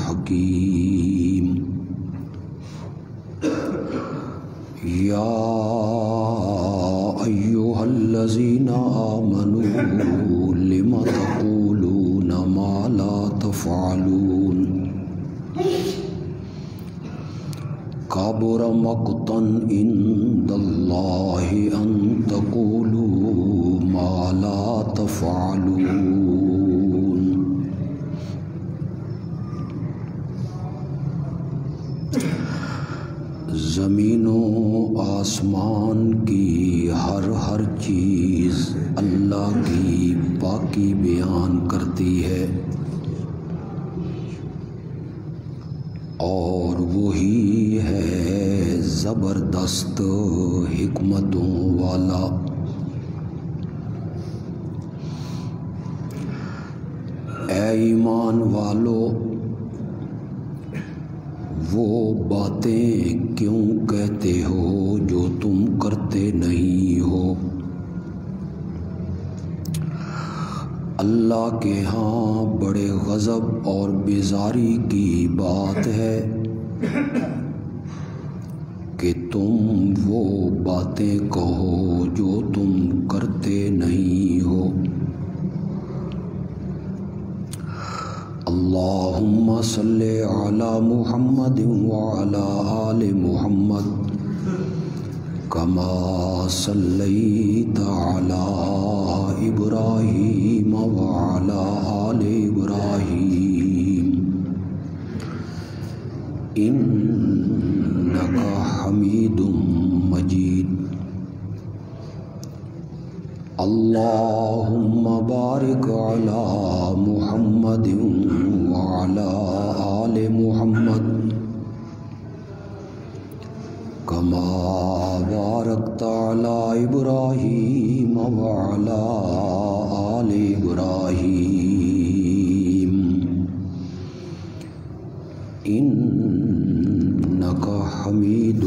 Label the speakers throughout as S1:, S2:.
S1: حکیم یا ایھا الذین آمنوا لم تقولون ما لا تفعلون کبر مقتا عند اللہ ان تقولوا ما لا تفعلون۔ زمین و آسمان کی ہر چیز اللہ کی پاکی بیان کرتی ہے، اور وہی ہے زبردست حکمتوں والا۔ اے ایمان والو، وہ باتیں کیوں کہتے ہو جو تم کرتے نہیں ہو؟ اللہ کے ہاں بڑے غضب اور بیزاری کی بات ہے کہ تم وہ باتیں کہو جو تم کرتے نہیں ہو۔ اللہم صلی علی محمد وعلی آل محمد کما صلیت علی ابراہیم وعلی آل ابراہیم انک حمید مجید۔ اللہم بارک علی محمد وعلی آل محمد کما بارکت علی ابراہیم وعلی آل ابراہیم انک حمید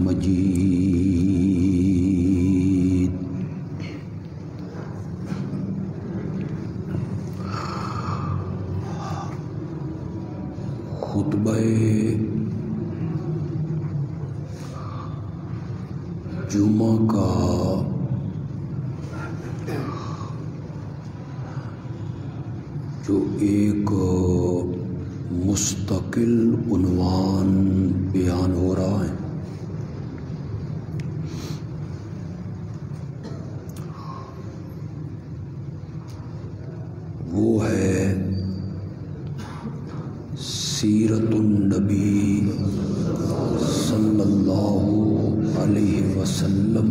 S1: مجید۔ خطبہ جمعہ کا جو ایک مستقل عنوان بیان ہو رہا ہے، وہ ہے سیرت النبی صلی اللہ علیہ وسلم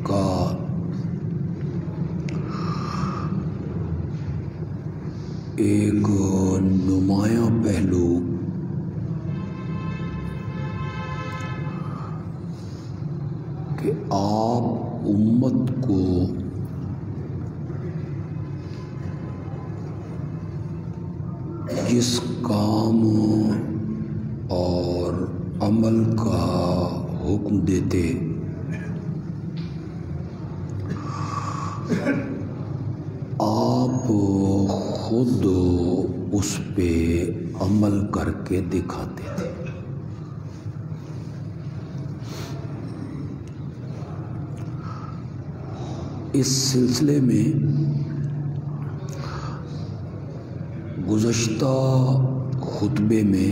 S1: کا ایک نمایاں پہلو کہ آپ امت کو جس کام اور عمل کا حکم دیتے آپ خود اس پہ عمل کر کے دکھاتے تھے۔ اس سلسلے میں گزشتہ خطبے میں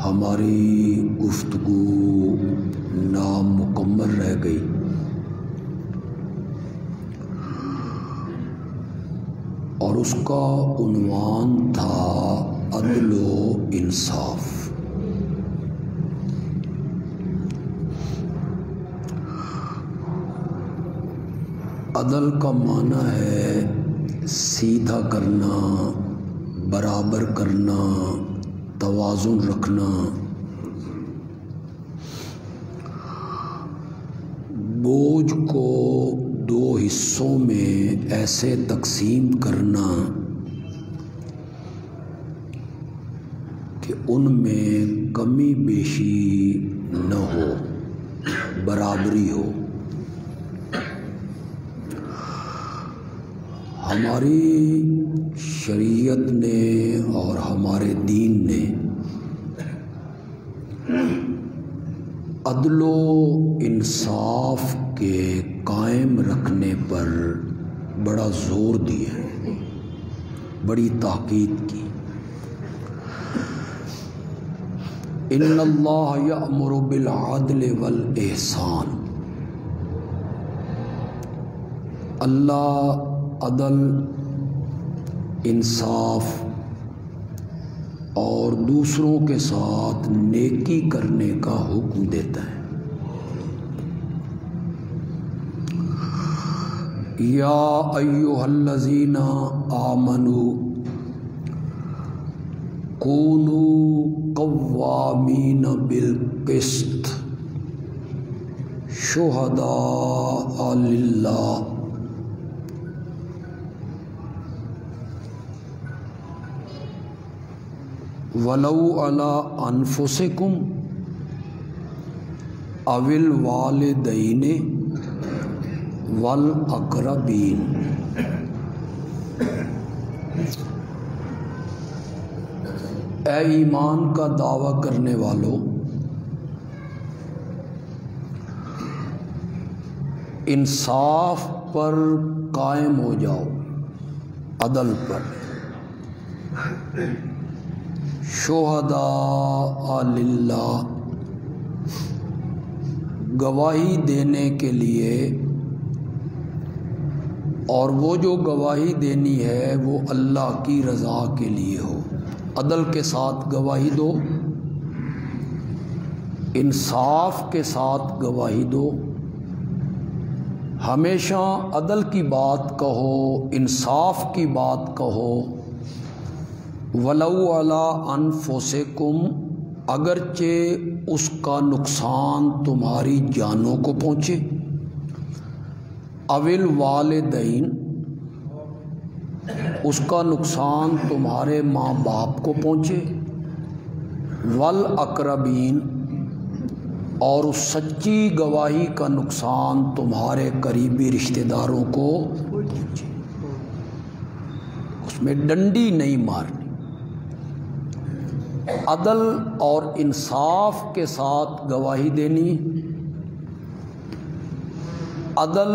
S1: ہماری گفتگو نامکمل رہ گئی، اور اس کا عنوان تھا عدل و انصاف۔ عدل کا معنی ہے سیدھا کرنا، برابر کرنا، توازن رکھنا، بوجھ کو دو حصوں میں ایسے تقسیم کرنا کہ ان میں کمی بیشی نہ ہو، برابری ہو۔ ہماری شریعت نے اور ہمارے دین نے عدل و انصاف کے قائم رکھنے پر بڑا زور دیا ہے، بڑی تاکید کی۔ ان اللہ یأمر بالعدل والاحسان، اللہ عدل، انصاف اور دوسروں کے ساتھ نیکی کرنے کا حکم دیتا ہے۔ یا ایھا الذین آمنوا کونوا قوامین بالقسط شہداء للہ ولو علی انفسکم او الوالدین والاقربین۔ اے ایمان کا دعویٰ کرنے والوں، انصاف پر قائم ہو جاؤ، عدل پر۔ شہداء للہ، گواہی دینے کے لیے، اور وہ جو گواہی دینی ہے وہ اللہ کی رضا کے لیے ہو۔ عدل کے ساتھ گواہی دو، انصاف کے ساتھ گواہی دو، ہمیشہ عدل کی بات کہو، انصاف کی بات کہو۔ ولو علی انفسکم، اگرچہ اس کا نقصان تمہاری جانوں کو پہنچے، او الوالدین، اس کا نقصان تمہارے ماں باپ کو پہنچے، والاقربین، اور اس سچی گواہی کا نقصان تمہارے قریبی رشتہ داروں کو پہنچے۔ اس میں ڈنڈی نہیں مارنی، عدل اور انصاف کے ساتھ گواہی دینی، عدل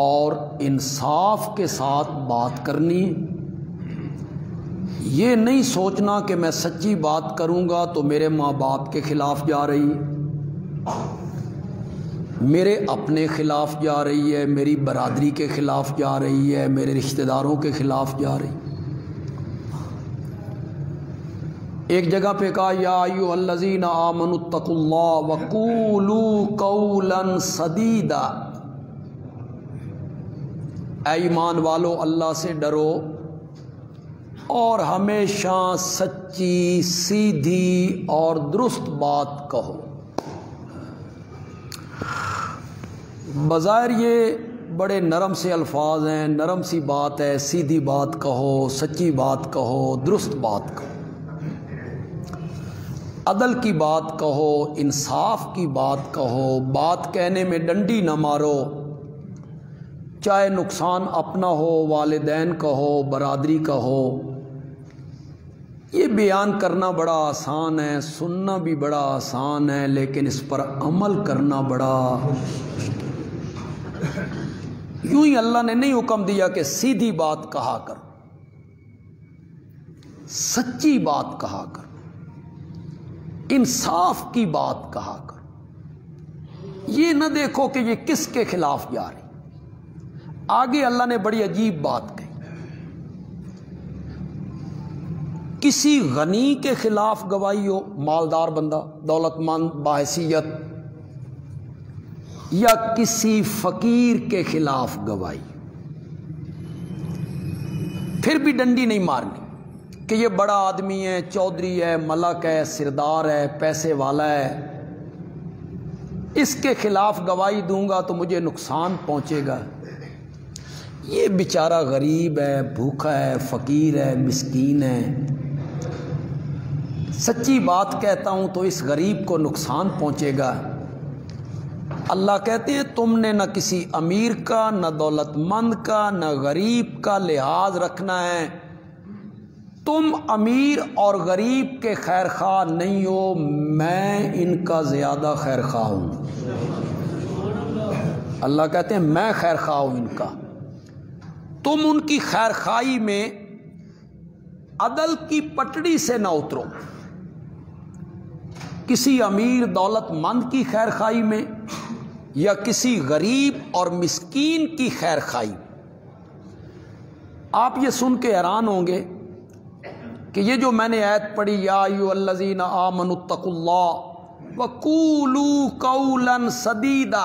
S1: اور انصاف کے ساتھ بات کرنی۔ یہ نہیں سوچنا کہ میں سچی بات کروں گا تو میرے ماں باپ کے خلاف جا رہی ہے، میرے اپنے خلاف جا رہی ہے، میری برادری کے خلاف جا رہی ہے، میرے رشتہ داروں کے خلاف جا رہی ہے۔ ایک جگہ پہ کہا یا ایھا الذین آمنوا اتقوا اللہ وقولوا قولا سدیدا، اے ایمان والو اللہ سے ڈرو اور ہمیشہ سچی، سیدھی اور درست بات کہو۔ بظاہر یہ بڑے نرم سے الفاظ ہیں، نرم سی بات ہے، سیدھی بات کہو، سچی بات کہو، درست بات کہو، عدل کی بات کہو، انصاف کی بات کہو، بات کہنے میں ڈنڈی نہ مارو، چاہے نقصان اپنا ہو، والدین کا ہو، برادری کا ہو۔ یہ بیان کرنا بڑا آسان ہے، سننا بھی بڑا آسان ہے، لیکن اس پر عمل کرنا بڑا یوں ہی اللہ نے نہیں حکم دیا کہ سیدھی بات کہا کرو، سچی بات کہا کرو، انصاف کی بات کہا کرو۔ یہ نہ دیکھو کہ یہ کس کے خلاف جا رہی۔ آگے اللہ نے بڑی عجیب بات کہی، کسی غنی کے خلاف گواہی ہو، مالدار بندہ، دولت مند، باحیثیت، یا کسی فقیر کے خلاف گواہی، پھر بھی ڈنڈی نہیں مارنی کہ یہ بڑا آدمی ہے، چودھری ہے، ملک ہے، سردار ہے، پیسے والا ہے، اس کے خلاف گواہی دوں گا تو مجھے نقصان پہنچے گا، یہ بیچارہ غریب ہے، بھوکا ہے، فقیر ہے، مسکین ہے، سچی بات کہتا ہوں تو اس غریب کو نقصان پہنچے گا۔ اللہ کہتے ہیں تم نے نہ کسی امیر کا، نہ دولت مند کا، نہ غریب کا لحاظ رکھنا ہے. تم امیر اور غریب کے خیر خواہ نہیں ہو، میں ان کا زیادہ خیر خواہ ہوں. اللہ کہتے ہیں میں خیر خواہ ہوں ان کا. تم ان کی خیر خواہی میں عدل کی پٹڑی سے نہ اترو. کسی امیر دولت مند کی خیر خواہی میں یا کسی غریب اور مسکین کی خیر خواہی. آپ یہ سن کے حیران ہوں گے کہ یہ جو میں نے آیت پڑھی یا ایھا الذین آمنوا اتقوا اللہ وقولوا قولا سدیدا،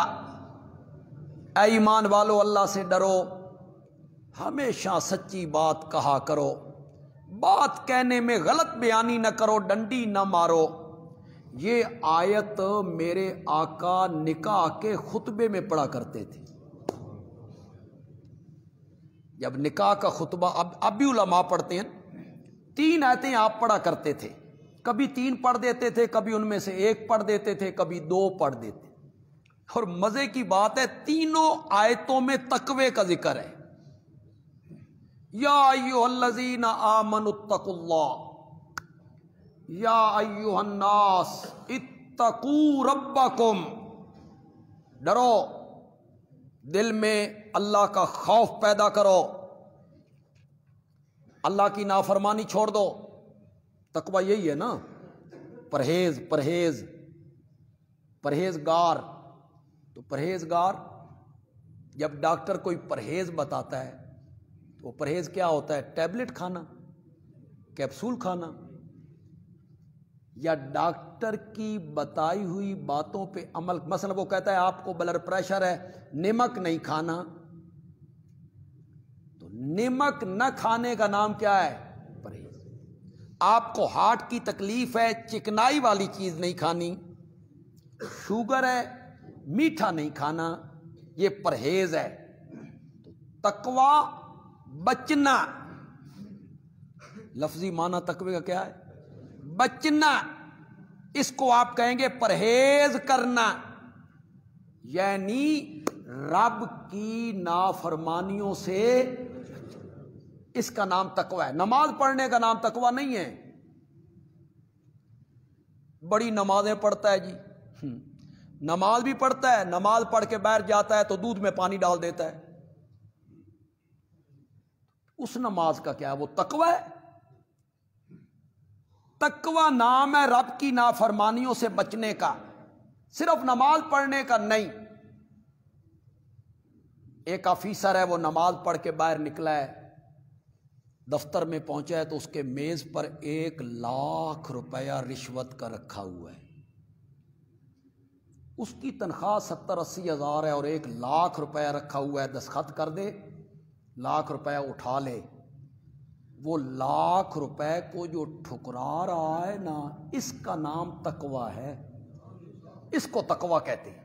S1: اے ایمان والو اللہ سے ڈرو، ہمیشہ سچی بات کہا کرو، بات کہنے میں غلط بیانی نہ کرو، ڈنڈی نہ مارو. یہ آیت میرے آقا نکاح کے خطبے میں پڑھا کرتے تھے. جب نکاح کا خطبہ اب بھی علماء پڑھتے ہیں، 3 آیتیں آپ پڑھا کرتے تھے. کبھی 3 پڑھ دیتے تھے، کبھی ان میں سے 1 پڑھ دیتے تھے، کبھی 2 پڑھ دیتے. اور مزے کی بات ہے تینوں آیتوں میں تقوی کا ذکر ہے. یا ایھا الذین آمنوا اتقوا اللہ، یا ایھا الناس اتقوا ربکم، ڈرو، دل میں اللہ کا خوف پیدا کرو، اللہ کی نافرمانی چھوڑ دو. تقوی یہی ہے نا، پرہیز پرہیز پرہیزگار. تو پرہیزگار، جب ڈاکٹر کوئی پرہیز بتاتا ہے تو وہ پرہیز کیا ہوتا ہے؟ ٹیبلٹ کھانا، کیپسول کھانا، یا ڈاکٹر کی بتائی ہوئی باتوں پہ عمل. مثلا وہ کہتا ہے آپ کو بلڈ پریشر ہے، نمک نہیں کھانا، تو نمک نہ کھانے کا نام کیا ہے؟ پرہیز. آپ کو ہارٹ کی تکلیف ہے، چکنائی والی چیز نہیں کھانی. شوگر ہے، میٹھا نہیں کھانا، یہ پرہیز ہے. تو تقوی بچنا، لفظی معنی تقوی کا کیا ہے؟ بچنا. اس کو آپ کہیں گے پرہیز کرنا، یعنی رب کی نافرمانیوں سے. اس کا نام تقوی ہے. نماز پڑھنے کا نام تقوی نہیں ہے. بڑی نمازیں پڑھتا ہے جی، نماز بھی پڑھتا ہے، نماز پڑھ کے بیٹھ جاتا ہے تو دودھ میں پانی ڈال دیتا ہے. اس نماز کا کیا ہے؟ وہ تقوی ہے. تقوی نام ہے رب کی نافرمانیوں سے بچنے کا، صرف نماز پڑھنے کا نہیں. ایک آفیسر ہے، وہ نماز پڑھ کے باہر نکلا ہے، دفتر میں پہنچا ہے تو اس کے میز پر 1,00,000 روپیہ رشوت کا رکھا ہوا ہے. اس کی تنخواہ 70-80 ہزار ہے اور 1,00,000 روپیہ رکھا ہوا ہے. دستخط کر دے، 1,00,000 روپیہ اٹھا لے. وہ 1,00,000 روپے کو جو ٹھکرا رہا ہے نا، اس کا نام تقوی ہے. اس کو تقوی کہتے ہیں،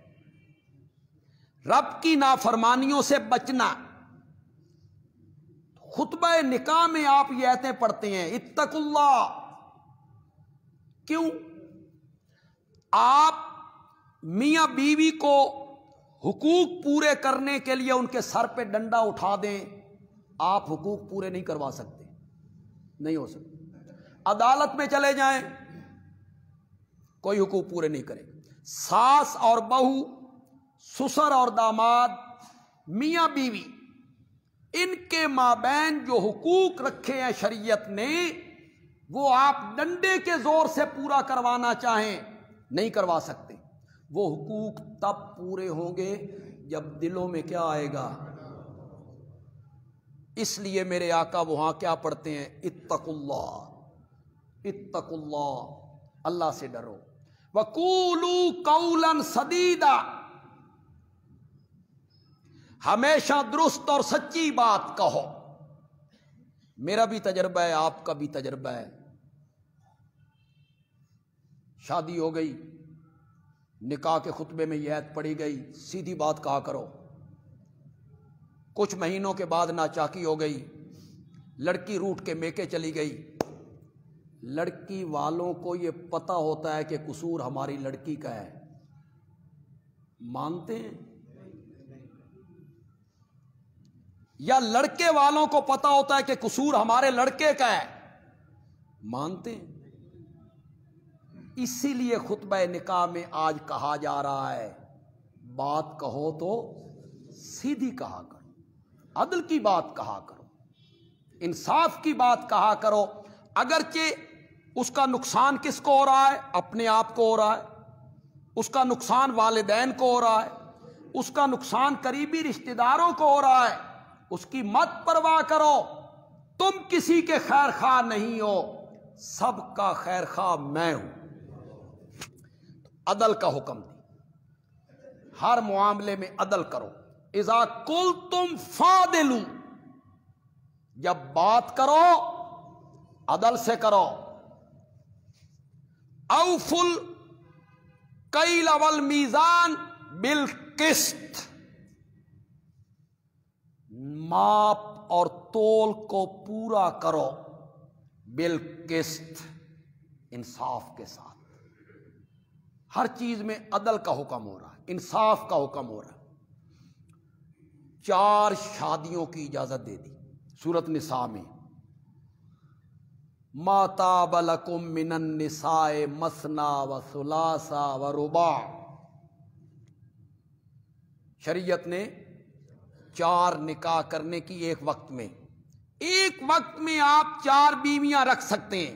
S1: رب کی نافرمانیوں سے بچنا. خطبہ نکاح میں آپ یہ آیتیں پڑھتے ہیں اتقوا اللہ. کیوں؟ آپ میاں بیوی کو حقوق پورے کرنے کے لیے ان کے سر پہ ڈنڈا اٹھا دیں، آپ حقوق پورے نہیں کروا سکتے، نہیں ہو سکتے. عدالت میں چلے جائیں، کوئی حقوق پورے نہیں کرے. ساس اور بہو، سسر اور داماد، میاں بیوی، ان کے مابین جو حقوق رکھے ہیں شریعت نے، وہ آپ ڈنڈے کے زور سے پورا کروانا چاہیں نہیں کروا سکتے. وہ حقوق تب پورے ہوں گے جب دلوں میں کیا آئے گا. اس لیے میرے آقا وہاں کیا پڑھتے ہیں؟ اتقوا اللہ، اتقوا اللہ، اللہ سے ڈرو. وقولوا قولا سدیدا، ہمیشہ درست اور سچی بات کہو. میرا بھی تجربہ ہے، آپ کا بھی تجربہ ہے. شادی ہو گئی، نکاح کے خطبے میں یہ آیت پڑھی گئی، سیدھی بات کہا کرو. کچھ مہینوں کے بعد ناچاکی ہو گئی، لڑکی روٹ کے میکے چلی گئی. لڑکی والوں کو یہ پتہ ہوتا ہے کہ قصور ہماری لڑکی کا ہے، مانتے ہیں؟ یا لڑکے والوں کو پتا ہوتا ہے کہ قصور ہمارے لڑکے کا ہے، مانتے ہیں؟ اسی لیے خطبہ نکاح میں آج کہا جا رہا ہے بات کہو تو سیدھی کہا کرو، عدل کی بات کہا کرو، انصاف کی بات کہا کرو، اگرچہ اس کا نقصان کس کو ہو رہا ہے؟ اپنے آپ کو ہو رہا ہے، اس کا نقصان والدین کو ہو رہا ہے، اس کا نقصان قریبی رشتہ داروں کو ہو رہا ہے، اس کی مت پرواہ کرو، تم کسی کے خیر خواہ نہیں ہو، سب کا خیر خواہ میں ہوں۔ عدل کا حکم دی، ہر معاملے میں عدل کرو۔ اذا قلتم فاعدلوا، جب بات کرو عدل سے کرو۔ اوفوا الکیل والمیزان بالقسط، ماپ اور تول کو پورا کرو بالقسط، انصاف کے ساتھ۔ ہر چیز میں عدل کا حکم ہو رہا ہے، انصاف کا حکم ہو رہا ہے۔ 4 شادیوں کی اجازت دے دی سورۃ نساء میں، ما طاب لکم من النساء مثنی وثلاث ورباع، شریعت نے 4 نکاح کرنے کی ایک وقت میں، ایک وقت میں آپ 4 بیویاں رکھ سکتے ہیں۔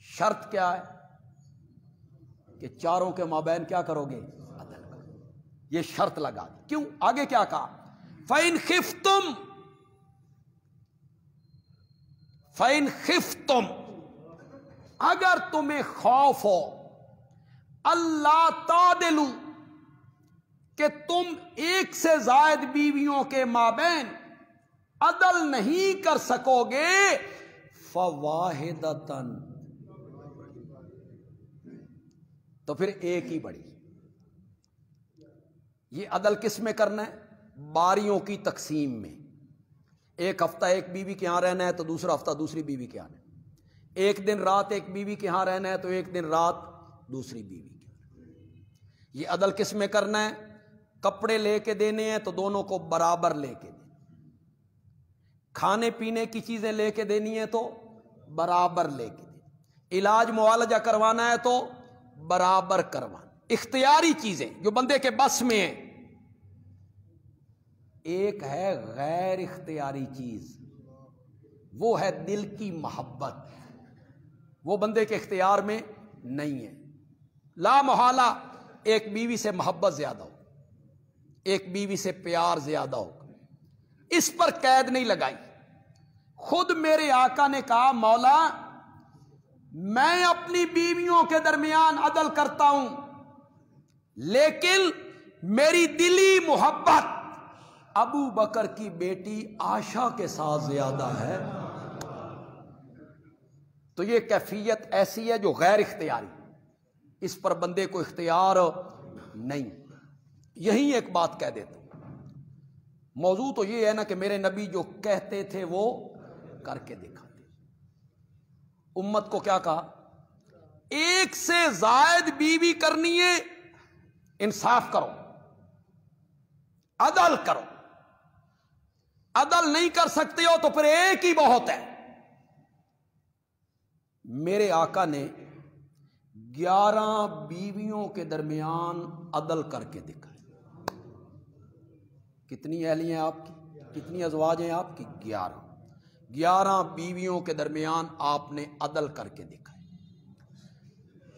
S1: شرط کیا ہے؟ کہ چاروں کے مابین کیا کرو گے؟ عدل کرو۔ یہ شرط لگا دی۔ کیوں؟ آگے کیا کہا؟ فَإِنْ خِفْتُمْ، اگر تمہیں خوف ہو، اللہ تعدلوا، کہ تم ایک سے زائد بیویوں کے مابین عدل نہیں کر سکو گے، فواحدۃ، تو پھر ایک ہی بڑی۔ یہ عدل کس میں کرنا ہے؟ باریوں کی تقسیم میں۔ ایک ہفتہ ایک بیوی کے ہاں رہنا ہے تو دوسرا ہفتہ دوسری بیوی کے ہاں رہنا ہے۔ ایک دن رات ایک بیوی کے ہاں رہنا ہے تو ایک دن رات دوسری بیوی کے ہاں۔ یہ عدل کس میں کرنا ہے؟ کپڑے لے کے دینے ہیں تو دونوں کو برابر لے کے دینے، کھانے پینے کی چیزیں لے کے دینی ہے تو برابر لے کے دینے، علاج معالجہ کروانا ہے تو برابر کروانا۔ اختیاری چیزیں جو بندے کے بس میں ہیں۔ ایک ہے غیر اختیاری چیز، وہ ہے دل کی محبت، وہ بندے کے اختیار میں نہیں ہے۔ لا محالہ ایک بیوی سے محبت زیادہ ہو، ایک بیوی سے پیار زیادہ ہو، اس پر قید نہیں لگائی۔ خود میرے آقا نے کہا مولا میں اپنی بیویوں کے درمیان عدل کرتا ہوں، لیکن میری دلی محبت ابو بکر کی بیٹی عائشہ کے ساتھ زیادہ ہے۔ تو یہ کیفیت ایسی ہے جو غیر اختیاری، اس پر بندے کو اختیار نہیں۔ یہی ایک بات کہہ دیتا ہوں، موضوع تو یہ ہے نا کہ میرے نبی جو کہتے تھے وہ کر کے دکھاتے۔ امت کو کیا کہا؟ ایک سے زائد بیوی کرنی ہے، انصاف کرو، عدل کرو۔ عدل نہیں کر سکتے ہو تو پھر ایک ہی بہت ہے۔ میرے آقا نے 11 بیویوں کے درمیان عدل کر کے دکھایا۔ کتنی اہلیاں ہیں آپ کی؟ کتنی ازواج ہیں آپ کی؟ 11 بیویوں کے درمیان آپ نے عدل کر کے دکھایا۔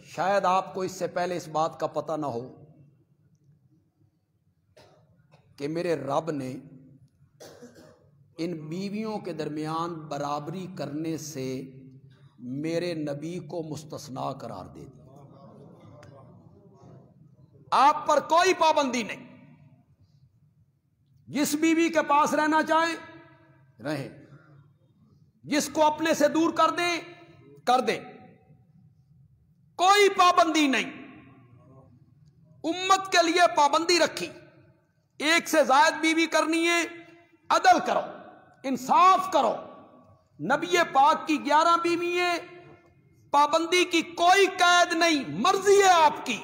S1: شاید آپ کو اس سے پہلے اس بات کا پتہ نہ ہو کہ میرے رب نے ان بیویوں کے درمیان برابری کرنے سے میرے نبی کو مستثنا قرار دے دیا۔ آپ پر کوئی پابندی نہیں، جس بیوی کے پاس رہنا چاہیں رہیں، جس کو اپنے سے دور کر دیں کر دیں، کوئی پابندی نہیں۔ امت کے لیے پابندی رکھی، ایک سے زائد بیوی کرنی ہے، عدل کرو، انصاف کرو۔ نبی پاک کی 11 بیوی ہیں، پابندی کی کوئی قید نہیں، مرضی ہے آپ کی۔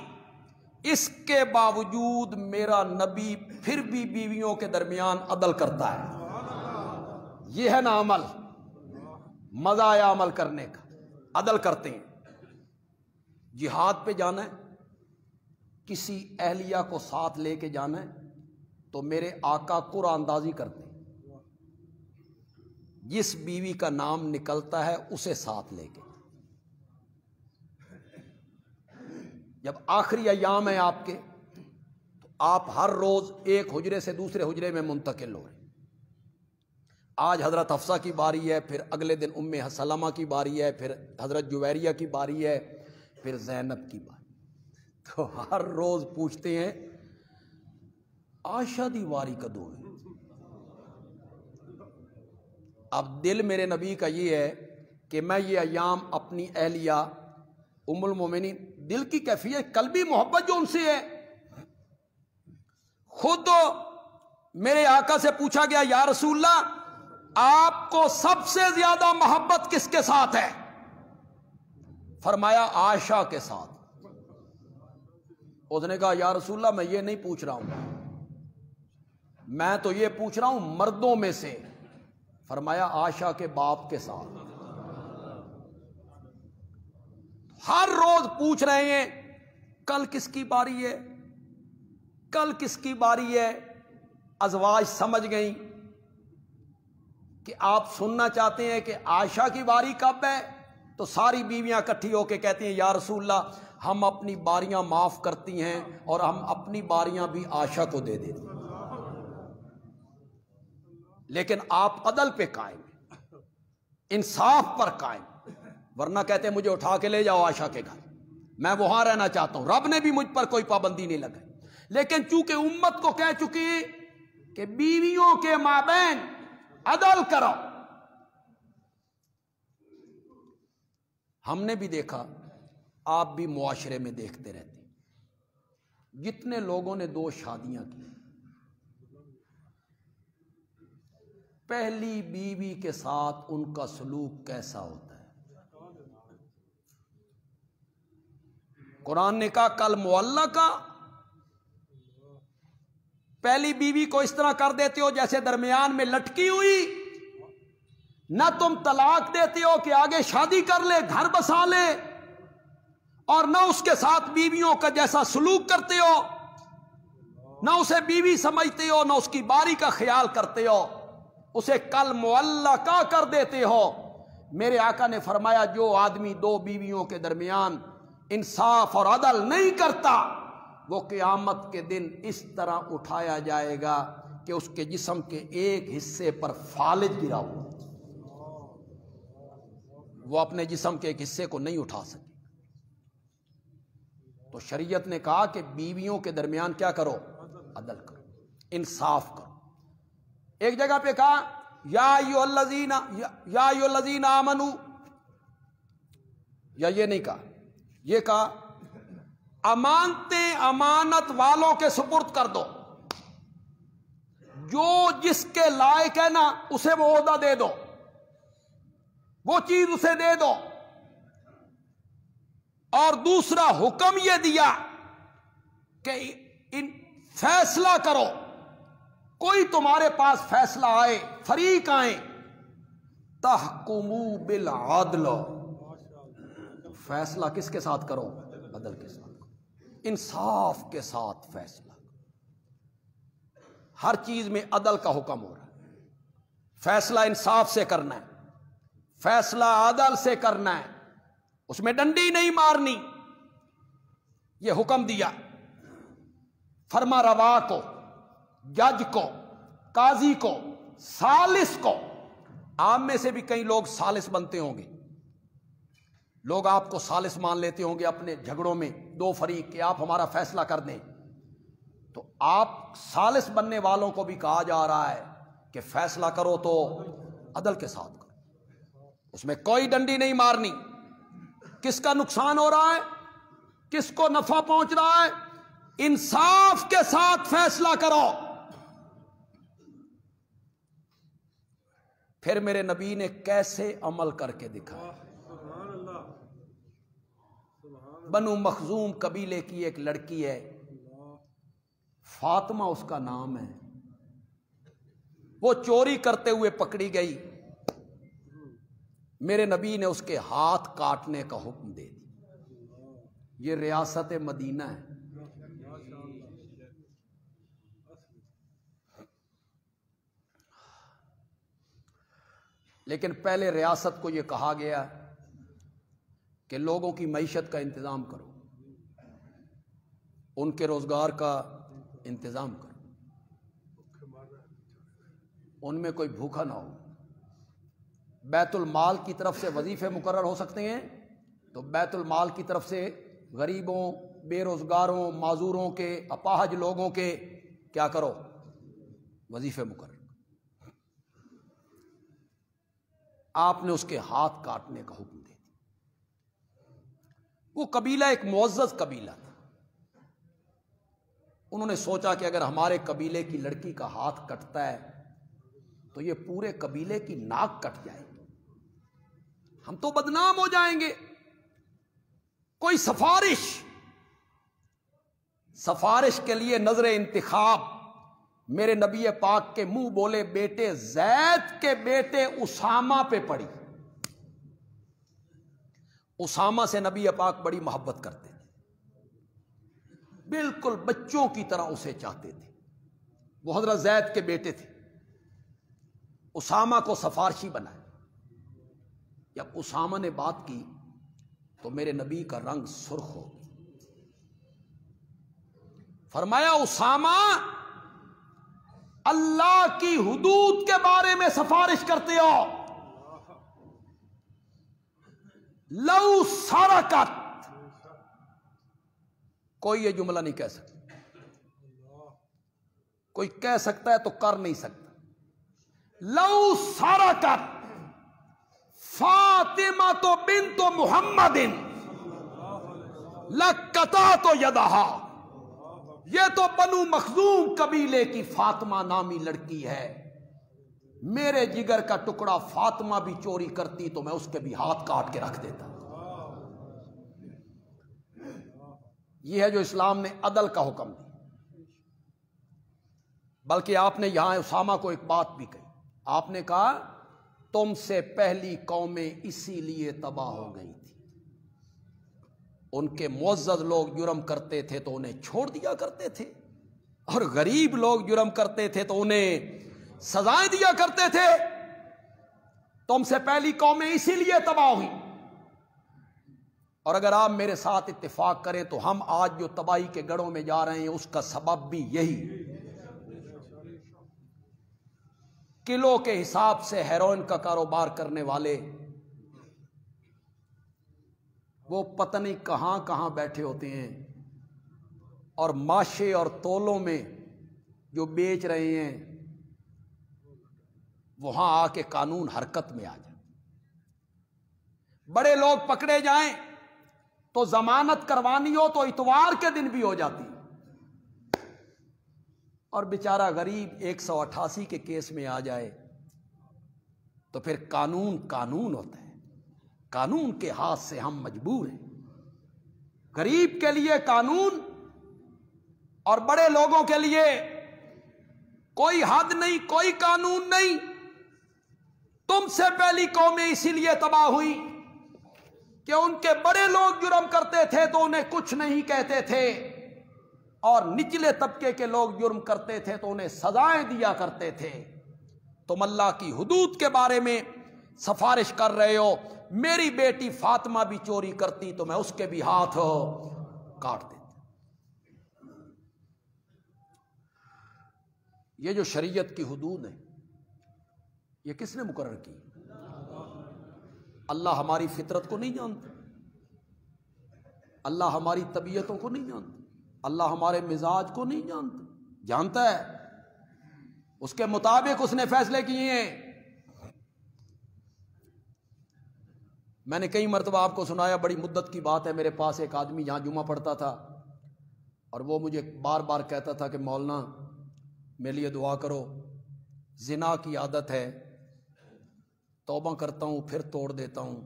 S1: اس کے باوجود میرا نبی پھر بھی بیویوں کے درمیان عدل کرتا ہے۔ یہ ہے نا عمل، مزہ آیا عمل کرنے کا، عدل کرتے ہیں۔ جہاد پہ جانا ہے، کسی اہلیہ کو ساتھ لے کے جانا ہے تو میرے آقا قرآن اندازی کرتے ہیں، جس بیوی کا نام نکلتا ہے اسے ساتھ لے کے۔ جب آخری ایام ہے آپ کے، تو آپ ہر روز ایک حجرے سے دوسرے حجرے میں منتقل ہو رہے ہیں۔ آج حضرت حفصہ کی باری ہے، پھر اگلے دن ام سلمہ کی باری ہے، پھر حضرت جویریہ کی باری ہے، پھر زینب کی باری۔ تو ہر روز پوچھتے ہیں عائشہ دی واری کدوں ہے؟ اب دل میرے نبی کا یہ ہے کہ میں یہ ایام اپنی اہلیہ ام المومنین، دل کی کیفیت قلبی محبت جو ان سے ہے۔ خود میرے آقا سے پوچھا گیا یا رسول اللہ آپ کو سب سے زیادہ محبت کس کے ساتھ ہے؟ فرمایا عائشہ کے ساتھ۔ اس نے کہا یا رسول اللہ میں یہ نہیں پوچھ رہا ہوں، میں تو یہ پوچھ رہا ہوں مردوں میں سے۔ فرمایا عائشہ کے باپ کے ساتھ۔ ہر روز پوچھ رہے ہیں کل کس کی باری ہے، کل کس کی باری ہے۔ ازواج سمجھ گئیں کہ آپ سننا چاہتے ہیں کہ عائشہ کی باری کب ہے، تو ساری بیویاں اکٹھی ہو کے کہتی ہیں یا رسول اللہ ہم اپنی باریاں معاف کرتی ہیں اور ہم اپنی باریاں بھی عائشہ کو دے دیتی ہیں۔ لیکن آپ عدل پہ قائم ہیں، انصاف پر قائم، ورنہ کہتے ہیں مجھے اٹھا کے لے جاؤ عائشہ کے گھر، میں وہاں رہنا چاہتا ہوں۔ رب نے بھی مجھ پر کوئی پابندی نہیں لگائی، لیکن چونکہ امت کو کہہ چکی کہ بیویوں کے مابین عدل کرو۔ ہم نے بھی دیکھا، آپ بھی معاشرے میں دیکھتے رہتے ہیں، جتنے لوگوں نے 2 شادیاں کی، پہلی بیوی کے ساتھ ان کا سلوک کیسا ہوتا ہے؟ قرآن نے کہا کل معلقہ، پہلی بیوی کو اس طرح کر دیتے ہو جیسے درمیان میں لٹکی ہوئی، نہ تم طلاق دیتے ہو کہ آگے شادی کر لے، گھر بسا لے، اور نہ اس کے ساتھ بیویوں کا جیسا سلوک کرتے ہو، نہ اسے بیوی سمجھتے ہو، نہ اس کی باری کا خیال کرتے ہو، اسے کل معلقہ کر دیتے ہو۔ میرے آقا نے فرمایا جو آدمی 2 بیویوں کے درمیان انصاف اور عدل نہیں کرتا، وہ قیامت کے دن اس طرح اٹھایا جائے گا کہ اس کے جسم کے ایک حصے پر فالج گرا ہوا، وہ اپنے جسم کے ایک حصے کو نہیں اٹھا سکے۔ تو شریعت نے کہا کہ بیویوں کے درمیان کیا کرو؟ عدل کرو، انصاف کرو۔ ایک جگہ پہ کہا یا ایھا الذین آمنو، یا یہ نہیں کہا، یہ کہا امانتیں امانت والوں کے سپرد کر دو، جو جس کے لائق ہے نا اسے وہ عہدہ دے دو، وہ چیز اسے دے دو۔ اور دوسرا حکم یہ دیا کہ فیصلہ کرو، کوئی تمہارے پاس فیصلہ آئے، فریق آئیں، تحکموا بالعدل، فیصلہ کس کے ساتھ کرو؟ عدل کے ساتھ، انصاف کے ساتھ فیصلہ۔ ہر چیز میں عدل کا حکم ہو رہا ہے، فیصلہ انصاف سے کرنا ہے، فیصلہ عدل سے کرنا ہے، اس میں ڈنڈی نہیں مارنی، یہ حکم دیا۔ فرما روا کو، جج کو، قاضی کو، ثالث کو، آپ میں سے بھی کئی لوگ ثالث بنتے ہوں گے، لوگ آپ کو ثالث مان لیتے ہوں گے اپنے جھگڑوں میں، 2 فریق کہ آپ ہمارا فیصلہ کر دیں، تو آپ ثالث بننے والوں کو بھی کہا جا رہا ہے کہ فیصلہ کرو تو عدل کے ساتھ کرو، اس میں کوئی ڈنڈی نہیں مارنی، کس کا نقصان ہو رہا ہے، کس کو نفع پہنچ رہا ہے، انصاف کے ساتھ فیصلہ کرو۔ پھر میرے نبی نے کیسے عمل کر کے دکھایا۔ بنو مخزوم قبیلے کی ایک لڑکی ہے، فاطمہ اس کا نام ہے، وہ چوری کرتے ہوئے پکڑی گئی، میرے نبی نے اس کے ہاتھ کاٹنے کا حکم دے دیا۔ یہ ریاست مدینہ ہے۔ لیکن پہلے ریاست کو یہ کہا گیا کہ لوگوں کی معیشت کا انتظام کرو، ان کے روزگار کا انتظام کرو، ان میں کوئی بھوکا نہ ہو۔ بیت المال کی طرف سے وظیفے مقرر ہو سکتے ہیں تو بیت المال کی طرف سے غریبوں، بے روزگاروں، معذوروں کے، اپاہج لوگوں کے کیا کرو؟ وظیفے مقرر۔ آپ نے اس کے ہاتھ کاٹنے کا حکم دے دیا۔ وہ قبیلہ ایک معزز قبیلہ تھا، انہوں نے سوچا کہ اگر ہمارے قبیلے کی لڑکی کا ہاتھ کٹتا ہے تو یہ پورے قبیلے کی ناک کٹ جائے گی، ہم تو بدنام ہو جائیں گے۔ کوئی سفارش کے لیے نظر انتخاب میرے نبی پاک کے منہ بولے بیٹے زید کے بیٹے اسامہ پہ پڑی۔ اسامہ سے نبی پاک بڑی محبت کرتے تھے، بالکل بچوں کی طرح اسے چاہتے تھے۔ وہ حضرت زید کے بیٹے تھے، اسامہ کو سفارشی بنائے۔ جب اسامہ نے بات کی تو میرے نبی کا رنگ سرخ ہو گیا۔ فرمایا اسامہ اللہ کی حدود کے بارے میں سفارش کرتے ہو، لو سرقت، کوئی یہ جملہ نہیں کہہ سکتا، کوئی کہہ سکتا ہے تو کر نہیں سکتا۔ لو سرقت فاطمہ بنت محمد لقطعت یدہا، یہ تو بنو مخزوم قبیلے کی فاطمہ نامی لڑکی ہے، میرے جگر کا ٹکڑا فاطمہ بھی چوری کرتی تو میں اس کے بھی ہاتھ کاٹ کے رکھ دیتا۔ یہ ہے جو اسلام نے عدل کا حکم دیا۔ بلکہ آپ نے یہاں اسامہ کو ایک بات بھی کہی، آپ نے کہا تم سے پہلی قومیں اسی لیے تباہ ہو گئی تھی، ان کے معزز لوگ جرم کرتے تھے تو انہیں چھوڑ دیا کرتے تھے، اور غریب لوگ جرم کرتے تھے تو انہیں سزائیں دیا کرتے تھے۔ تم سے پہلی قومیں اسی لیے تباہ ہوئی، اور اگر آپ میرے ساتھ اتفاق کریں تو ہم آج جو تباہی کے گڑھوں میں جا رہے ہیں اس کا سبب بھی یہی۔ کلو کے حساب سے ہیروئن کا کاروبار کرنے والے وہ پتہ نہیں کہاں کہاں بیٹھے ہوتے ہیں، اور ماشے اور تولوں میں جو بیچ رہے ہیں وہاں آ کے قانون حرکت میں آ جائے۔ بڑے لوگ پکڑے جائیں تو ضمانت کروانی ہو تو اتوار کے دن بھی ہو جاتی، اور بیچارہ غریب 188 کے کیس میں آ جائے تو پھر قانون ہوتا ہے، قانون کے ہاتھ سے ہم مجبور ہیں۔ غریب کے لیے قانون اور بڑے لوگوں کے لیے کوئی حد نہیں، کوئی قانون نہیں۔ تم سے پہلی قومیں اسی لیے تباہ ہوئی کہ ان کے بڑے لوگ جرم کرتے تھے تو انہیں کچھ نہیں کہتے تھے، اور نچلے طبقے کے لوگ جرم کرتے تھے تو انہیں سزائیں دیا کرتے تھے۔ تم اللہ کی حدود کے بارے میں سفارش کر رہے ہو، میری بیٹی فاطمہ بھی چوری کرتی تو میں اس کے بھی ہاتھ کاٹ دیتا۔ یہ جو شریعت کی حدود ہیں یہ کس نے مقرر کی؟ اللہ ہماری فطرت کو نہیں جانتا، اللہ ہماری طبیعتوں کو نہیں جانتا، اللہ ہمارے مزاج کو نہیں جانتا، جانتا ہے، اس کے مطابق اس نے فیصلے کیے ہیں۔ میں نے کئی مرتبہ آپ کو سنایا، بڑی مدت کی بات ہے، میرے پاس ایک آدمی یہاں جمعہ پڑھتا تھا اور وہ مجھے بار بار کہتا تھا کہ مولانا میرے لیے دعا کرو، زنا کی عادت ہے، توبہ کرتا ہوں پھر توڑ دیتا ہوں،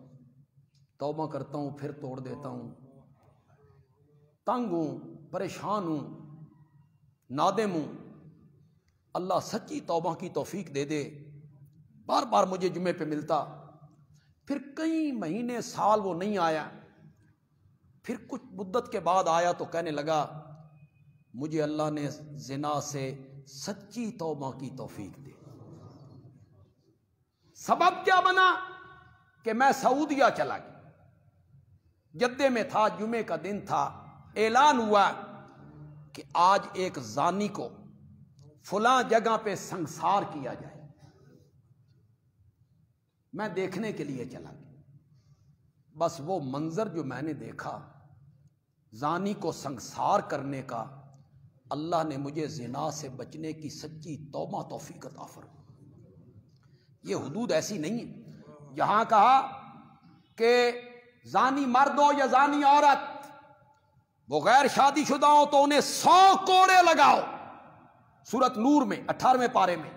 S1: توبہ کرتا ہوں پھر توڑ دیتا ہوں، تنگ ہوں، پریشان ہوں، نادم ہوں، اللہ سچی توبہ کی توفیق دے دے۔ بار بار مجھے جمعے پہ ملتا، پھر کئی مہینے سال وہ نہیں آیا، پھر کچھ مدت کے بعد آیا تو کہنے لگا مجھے اللہ نے زنا سے سچی توبہ کی توفیق دی۔ سبب کیا بنا کہ میں سعودیہ چلا گیا، جدے میں تھا، جمعے کا دن تھا، اعلان ہوا کہ آج ایک زانی کو فلاں جگہ پہ سنسار کیا جائے۔ میں دیکھنے کے لیے چلا گیا، بس وہ منظر جو میں نے دیکھا زانی کو سنسار کرنے کا، اللہ نے مجھے زنا سے بچنے کی سچی توبہ توفیق عطا فرمائی۔ یہ حدود ایسی نہیں ہے، یہاں کہا کہ زانی مرد ہو یا زانی عورت، وہ غیر شادی شدہ ہو تو انہیں 100 کوڑے لگاؤ۔ سورۃ نور میں 18ویں پارے میں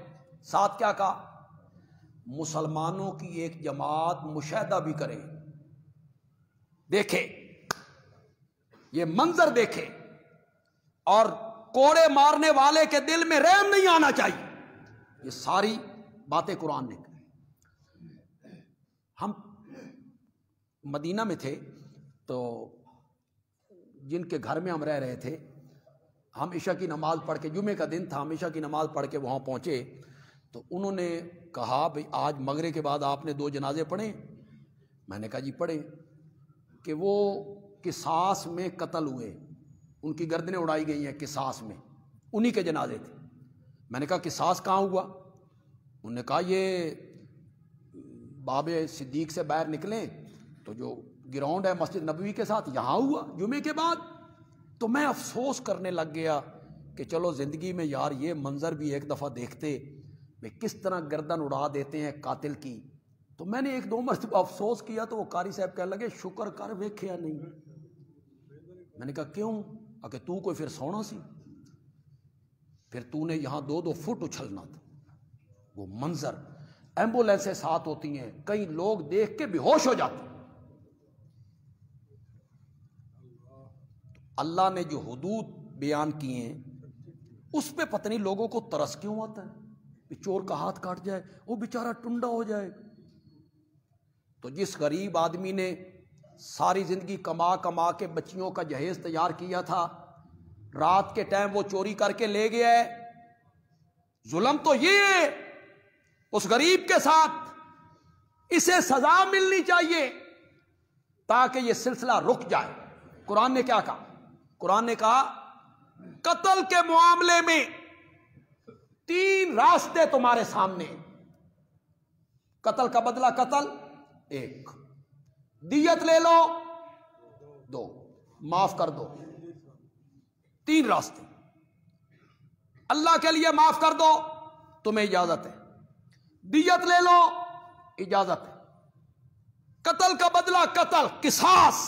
S1: ساتھ کیا کہا؟ مسلمانوں کی ایک جماعت مشاہدہ بھی کرے، دیکھے، یہ منظر دیکھے، اور کوڑے مارنے والے کے دل میں رحم نہیں آنا چاہیے۔ یہ ساری باتیں قرآن نے کہی۔ ہم مدینہ میں تھے تو جن کے گھر میں ہم رہ رہے تھے، ہم عشاء کی نماز پڑھ کے، جمعے کا دن تھا، ہم عشاء کی نماز پڑھ کے وہاں پہنچے تو انہوں نے کہا بھئی آج مغرب کے بعد آپ نے 2 جنازے پڑھے؟ میں نے کہا جی پڑھے، کہ وہ قصاص میں قتل ہوئے، ان کی گردنیں اڑائی گئی ہیں قصاص میں، انہی کے جنازے تھے۔ میں نے کہا قصاص کہاں ہوا؟ انہوں نے کہا یہ باب صدیق سے باہر نکلیں تو جو گراؤنڈ ہے مسجد نبوی کے ساتھ، یہاں ہوا جمعے کے بعد۔ تو میں افسوس کرنے لگ گیا کہ چلو زندگی میں یار یہ منظر بھی ایک دفعہ دیکھتے، میں کس طرح گردن اڑا دیتے ہیں قاتل کی۔ تو میں نے 1-2 مرتبہ افسوس کیا تو وہ قاری صاحب کہنے لگے شکر کر ویکھیا نہیں۔ میں نے کہا کیوں؟ کہ تو کوئی پھر سونا سی، پھر تو نے یہاں 2-2 فٹ اچھلنا تھا۔ وہ منظر، ایمبولینسیں ساتھ ہوتی ہیں، کئی لوگ دیکھ کے بے ہوش ہو جاتے ہیں۔ اللہ نے جو حدود بیان کیے ہیں اس پہ پتہ نہیں لوگوں کو ترس کیوں آتا ہے کہ چور کا ہاتھ کاٹ جائے، وہ بیچارہ ٹنڈا ہو جائے۔ تو جس غریب آدمی نے ساری زندگی کما کما کے بچیوں کا جہیز تیار کیا تھا، رات کے ٹائم وہ چوری کر کے لے گیا ہے، ظلم تو یہ ہے اس غریب کے ساتھ، اسے سزا ملنی چاہیے تاکہ یہ سلسلہ رک جائے۔ قرآن نے کیا کہا؟ قرآن نے کہا قتل کے معاملے میں 3 راستے تمہارے سامنے، قتل کا بدلہ قتل 1، دیت لے لو 2، معاف کر دو 3 راستے۔ اللہ کے لیے معاف کر دو تمہیں اجازت ہے، دیت لے لو اجازت ہے، قتل کا بدلہ قتل قصاص،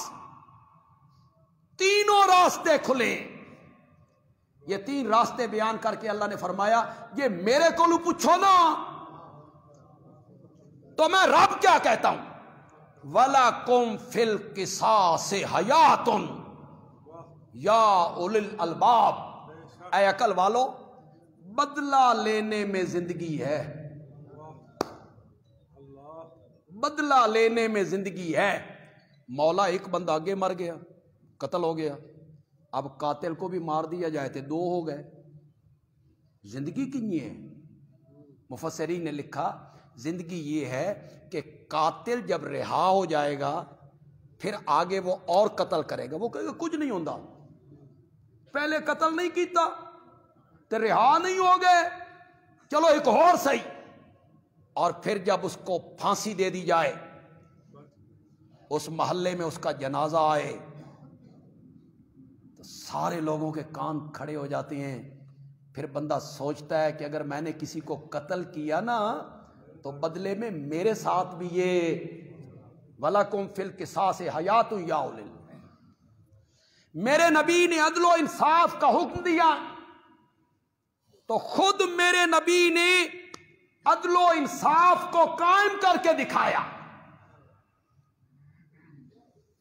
S1: تینوں راستے کھلے۔ یہ 3 راستے بیان کر کے اللہ نے فرمایا یہ میرے کو پوچھو نا تو میں رب کیا کہتا ہوں، وَلَكُمْ فِي الْقِصَاصِ حَيَاتٌ یا اُولِي الْأَلْبَابِ، اے عقل والو بدلہ لینے میں زندگی ہے، بدلہ لینے میں زندگی ہے۔ مولا ایک بندہ آگے مر گیا، قتل ہو گیا، اب قاتل کو بھی مار دیا جائے تو 2 ہو گئے، زندگی کنی ہے؟ مفسرین نے لکھا زندگی یہ ہے کہ قاتل جب رہا ہو جائے گا پھر آگے وہ اور قتل کرے گا، وہ کہے گا کچھ نہیں ہوندا، پہلے قتل نہیں کیتا تو رہا نہیں ہو گئے، چلو ایک اور صحیح، اور پھر جب اس کو پھانسی دے دی جائے، اس محلے میں اس کا جنازہ آئے تو سارے لوگوں کے کان کھڑے ہو جاتے ہیں۔ پھر بندہ سوچتا ہے کہ اگر میں نے کسی کو قتل کیا نا تو بدلے میں میرے ساتھ بھی یہ وَلَكُمْ فِي الْقِصَاصِ حَيَاتٌ یا اُولِي الْأَلْبَابِ۔ میرے نبی نے عدل و انصاف کا حکم دیا تو خود میرے نبی نے عدل و انصاف کو قائم کر کے دکھایا،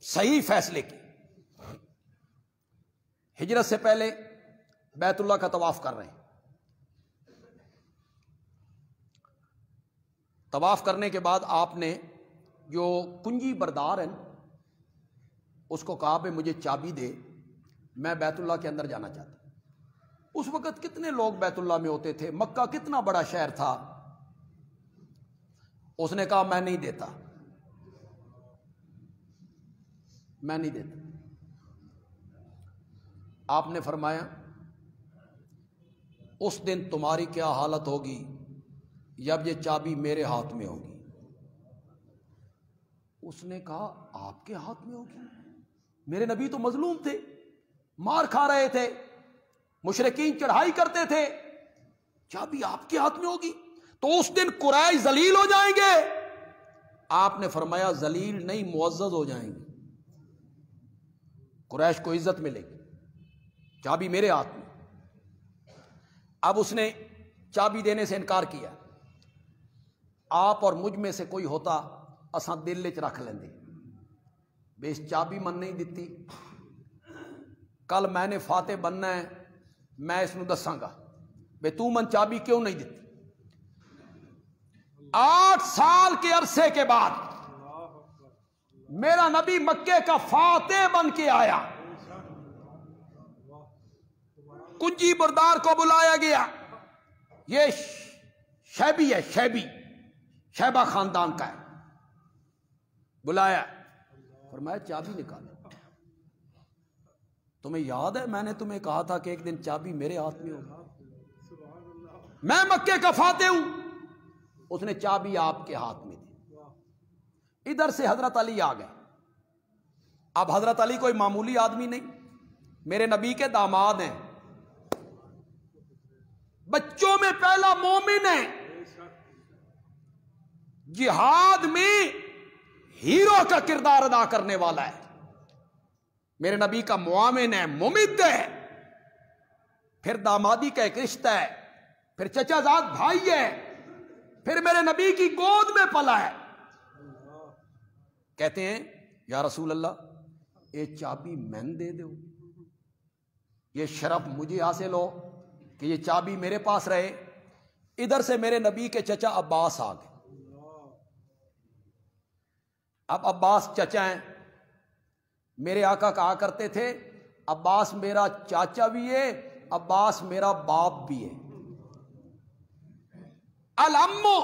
S1: صحیح فیصلے کی۔ ہجرت سے پہلے بیت اللہ کا طواف کر رہے ہیں. طواف کرنے کے بعد آپ نے جو کنجی بردار ہیں اس کو کہا کہ مجھے چابی دے، میں بیت اللہ کے اندر جانا چاہتا ہوں. اس وقت کتنے لوگ بیت اللہ میں ہوتے تھے، مکہ کتنا بڑا شہر تھا. اس نے کہا میں نہیں دیتا، میں نہیں دیتا. آپ نے فرمایا اس دن تمہاری کیا حالت ہوگی جب یہ چابی میرے ہاتھ میں ہوگی. اس نے کہا آپ کے ہاتھ میں ہوگی؟ میرے نبی تو مظلوم تھے، مار کھا رہے تھے، مشرکین چڑھائی کرتے تھے، چابی آپ کے ہاتھ میں ہوگی تو اس دن قریش ذلیل ہو جائیں گے. آپ نے فرمایا ذلیل نہیں، معزز ہو جائیں گے. قریش کو عزت ملے گی، چابی میرے ہاتھ میں. اب اس نے چابی دینے سے انکار کیا. آپ اور مجھ میں سے کوئی ہوتا اساں دل وچ رکھ لیندے بے اس چابی من نہیں دیتی، کل میں نے فاتح بننا ہے، میں اس نو دساں گا بے تو من چابی کیوں نہیں دیتی. 8 سال کے عرصے کے بعد میرا نبی مکے کا فاتح بن کے آیا. کنجی بردار کو بلایا گیا، یہ شیبی ہے، شیبہ خاندان کا ہے. بلایا، فرمایا چابی نکالو. تمہیں یاد ہے میں نے تمہیں کہا تھا کہ ایک دن چابی میرے ہاتھ میں ہوگی، میں مکے کا فاتح ہوں. اس نے چابی آپ کے ہاتھ میں دی. ادھر سے حضرت علی آ گئے. اب حضرت علی کوئی معمولی آدمی نہیں، میرے نبی کے داماد ہیں، بچوں میں پہلا مومن ہے، جہاد میں ہیرو کا کردار ادا کرنے والا ہے، میرے نبی کا معاون ہے، ممد ہے، پھر دامادی کا ایک رشتہ ہے، پھر چچا زاد بھائی ہے، پھر میرے نبی کی گود میں پلا ہے. کہتے ہیں یا رسول اللہ یہ چابی میں دے دو، یہ شرف مجھے حاصل ہو کہ یہ چابی میرے پاس رہے. ادھر سے میرے نبی کے چچا عباس آ گئے. اب عباس چچا ہیں، میرے آقا کہا کرتے تھے عباس میرا چاچا بھی ہے، عباس میرا باپ بھی ہے. الامو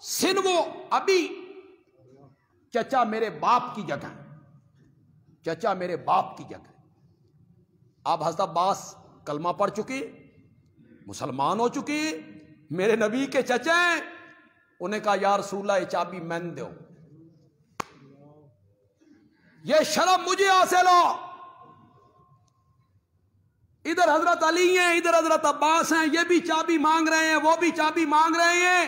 S1: سنو ابی، چچا میرے باپ کی جگہ، چچا میرے باپ کی جگہ. اب حضرت عباس کلمہ پڑھ چکی، مسلمان ہو چکی، میرے نبی کے چچا ہیں. انہیں کہا یا رسول اللہ یہ چابی میں دو، یہ شرف مجھے حاصل ہو. ادھر حضرت علی ہیں، ادھر حضرت عباس ہیں، یہ بھی چابی مانگ رہے ہیں، وہ بھی چابی مانگ رہے ہیں.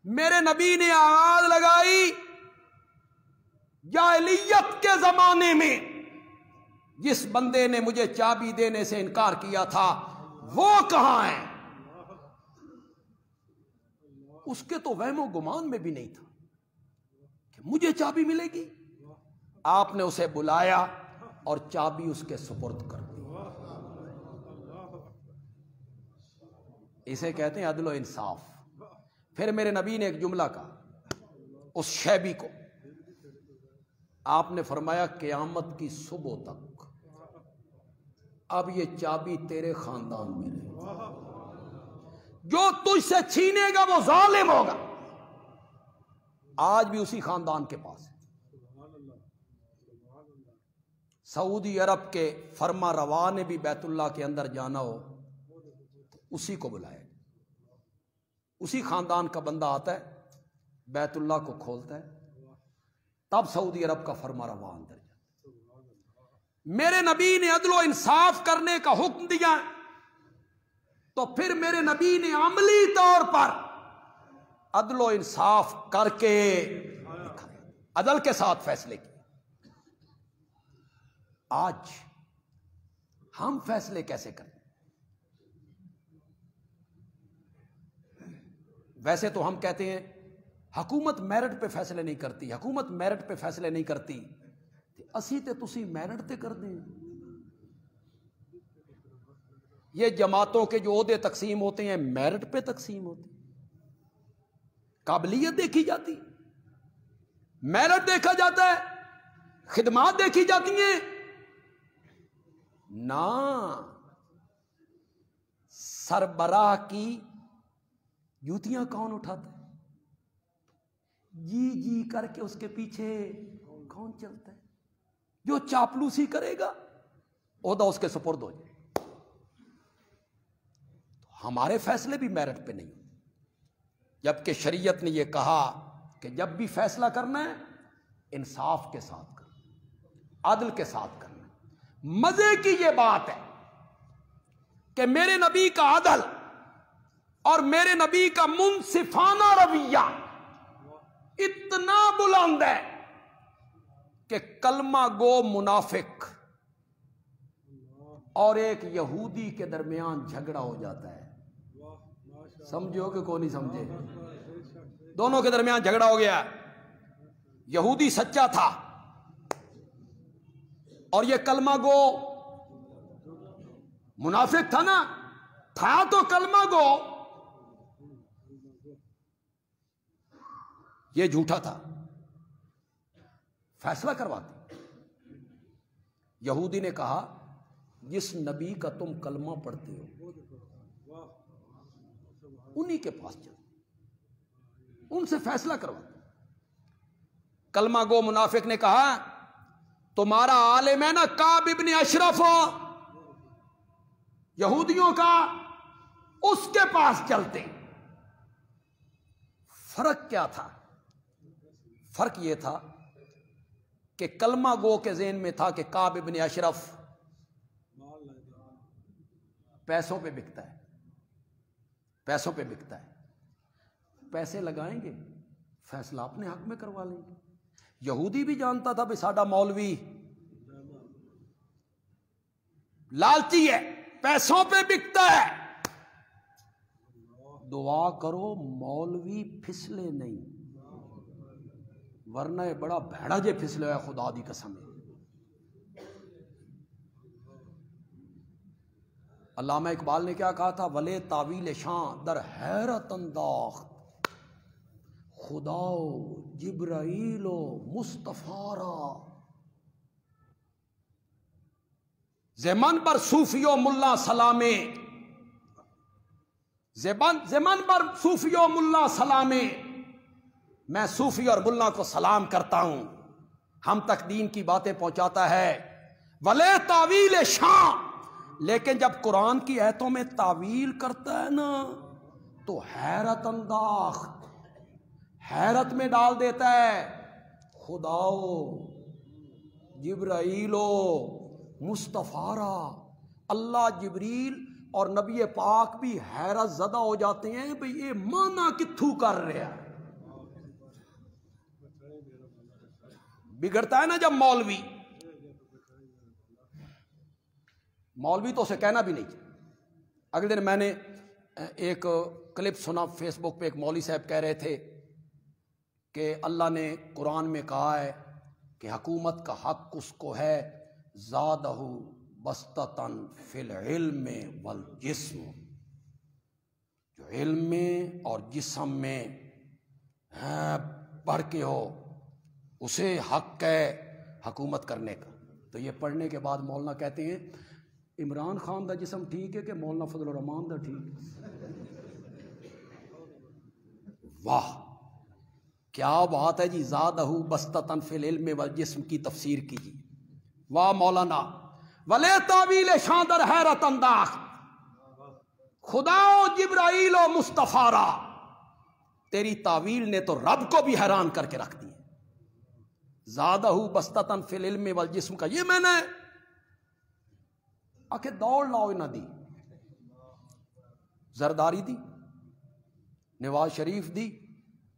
S1: میرے نبی نے آواز لگائی جاہلیت کے زمانے میں جس بندے نے مجھے چابی دینے سے انکار کیا تھا وہ کہاں ہے؟ اس کے تو وہم و گمان میں بھی نہیں تھا کہ مجھے چابی ملے گی. آپ نے اسے بلایا اور چابی اس کے سپرد کر دی. اسے کہتے ہیں عدل و انصاف. پھر میرے نبی نے ایک جملہ کہا اس شیبی کو، آپ نے فرمایا قیامت کی صبح تک اب یہ چابی تیرے خاندان میں رہے، جو تجھ سے چھینے گا وہ ظالم ہوگا. آج بھی اسی خاندان کے پاس ہے. سعودی عرب کے فرما روا نے بھی بیت اللہ کے اندر جانا ہو تو اسی کو بلائے، اسی خاندان کا بندہ آتا ہے، بیت اللہ کو کھولتا ہے، تب سعودی عرب کا فرما روا اندر جاتا. میرے نبی نے عدل و انصاف کرنے کا حکم دیا تو پھر میرے نبی نے عملی طور پر عدل و انصاف کر کے عدل کے ساتھ فیصلے کیے. آج ہم فیصلے کیسے کریں؟ ویسے تو ہم کہتے ہیں حکومت میرٹ پہ فیصلے نہیں کرتی، حکومت میرٹ پہ فیصلے نہیں کرتی. اسی تے تسی میرٹ تے کر دیں. یہ جماعتوں کے جو عہدے تقسیم ہوتے ہیں میرٹ پہ تقسیم ہوتے ہیں، قابلیت دیکھی جاتی، میرٹ دیکھا جاتا ہے، خدمات دیکھی جاتی ہیں نہ سربراہ کی جوتیاں کون اٹھاتا ہے، جی جی کر کے اس کے پیچھے کون چلتا ہے؟ جو چاپلوسی کرے گا عہدہ اس کے سپرد ہو جائے۔ تو ہمارے فیصلے بھی میرٹ پہ نہیں، جبکہ شریعت نے یہ کہا کہ جب بھی فیصلہ کرنا ہے انصاف کے ساتھ کرنا، عدل کے ساتھ کرنا۔ مزے کی یہ بات ہے کہ میرے نبی کا عدل اور میرے نبی کا منصفانہ رویہ اتنا بلند ہے کہ کلمہ گو منافق اور ایک یہودی کے درمیان جھگڑا ہو جاتا ہے، سمجھو کہ کوئی نہیں سمجھے، دونوں کے درمیان جھگڑا ہو گیا، یہودی سچا تھا اور یہ کلمہ گو منافق تھا نا، تھا تو کلمہ گو، یہ جھوٹا تھا، فیصلہ کرواتے۔ یہودی نے کہا جس نبی کا تم کلمہ پڑھتے ہو انہی کے پاس چلو، ان سے فیصلہ کرواتے۔ کلمہ گو منافق نے کہا تمہارا عالم ہے نا کعب ابن اشرف یہودیوں کا، اس کے پاس چلتے۔ فرق کیا تھا؟ فرق یہ تھا کہ کلمہ گو کے ذہن میں تھا کہ کعب ابن اشرف پیسوں پہ بکتا ہے، پیسوں پہ بکتا ہے، پیسے لگائیں گے فیصلہ اپنے حق میں کروا لیں گے۔ یہودی بھی جانتا تھا بھائی ساڈا مولوی لالچی ہے، پیسوں پہ بکتا ہے، دعا کرو مولوی پھسلے نہیں، ورنہ یہ بڑا بھیڑا جے پھسلے ہے، خدا دی قسم ہے۔ علامہ اقبال نے کیا کہا تھا؟ ولے تاویل شان در حیرت انداخت، خداو جبرائیل و مصطفیٰ را، زمن پر صوفی و ملا سلامے، زمن پر صوفی و ملا سلامے، میں صوفی اور ملا کو سلام کرتا ہوں، ہم تک دین کی باتیں پہنچاتا ہے۔ ولے تاویل شان، لیکن جب قرآن کی آیتوں میں تعویل کرتا ہے نا تو حیرت انداخت، حیرت میں ڈال دیتا ہے۔ خداو جبرائیلو مصطفیٰ را، اللہ جبریل اور نبی پاک بھی حیرت زدہ ہو جاتے ہیں بھئی یہ مانا کتھو کر رہا ہے۔ بگڑتا ہے نا جب مولوی تو اسے کہنا بھی نہیں چاہیے۔ اگلے دن میں نے ایک کلپ سنا فیس بک پہ، ایک مولوی صاحب کہہ رہے تھے کہ اللہ نے قرآن میں کہا ہے کہ حکومت کا حق اس کو ہے، زادہ بسطتاً فی العلم والجسم، جو علم میں اور جسم میں پڑھ کے ہو اسے حق ہے حکومت کرنے کا۔ تو یہ پڑھنے کے بعد مولانا کہتے ہیں عمران خان دا جسم ٹھیک ہے کہ مولانا فضل الرحمان دا ٹھیک ہے؟ واہ کیا بات ہے جی، زادہ بسطتاً فی العلم والجسم کی تفسیر کیجیے، واہ مولانا۔ ولے تاویل شان در حیرت انداخت، خدا و جبرائیل و مصطفیٰ را، تیری تاویل نے تو رب کو بھی حیران کر کے رکھ دی۔ زادہ بسطتاً فی العلم والجسم کا یہ میں نے آکے دوڑ لاؤ نہ دی، زرداری دی، نواز شریف دی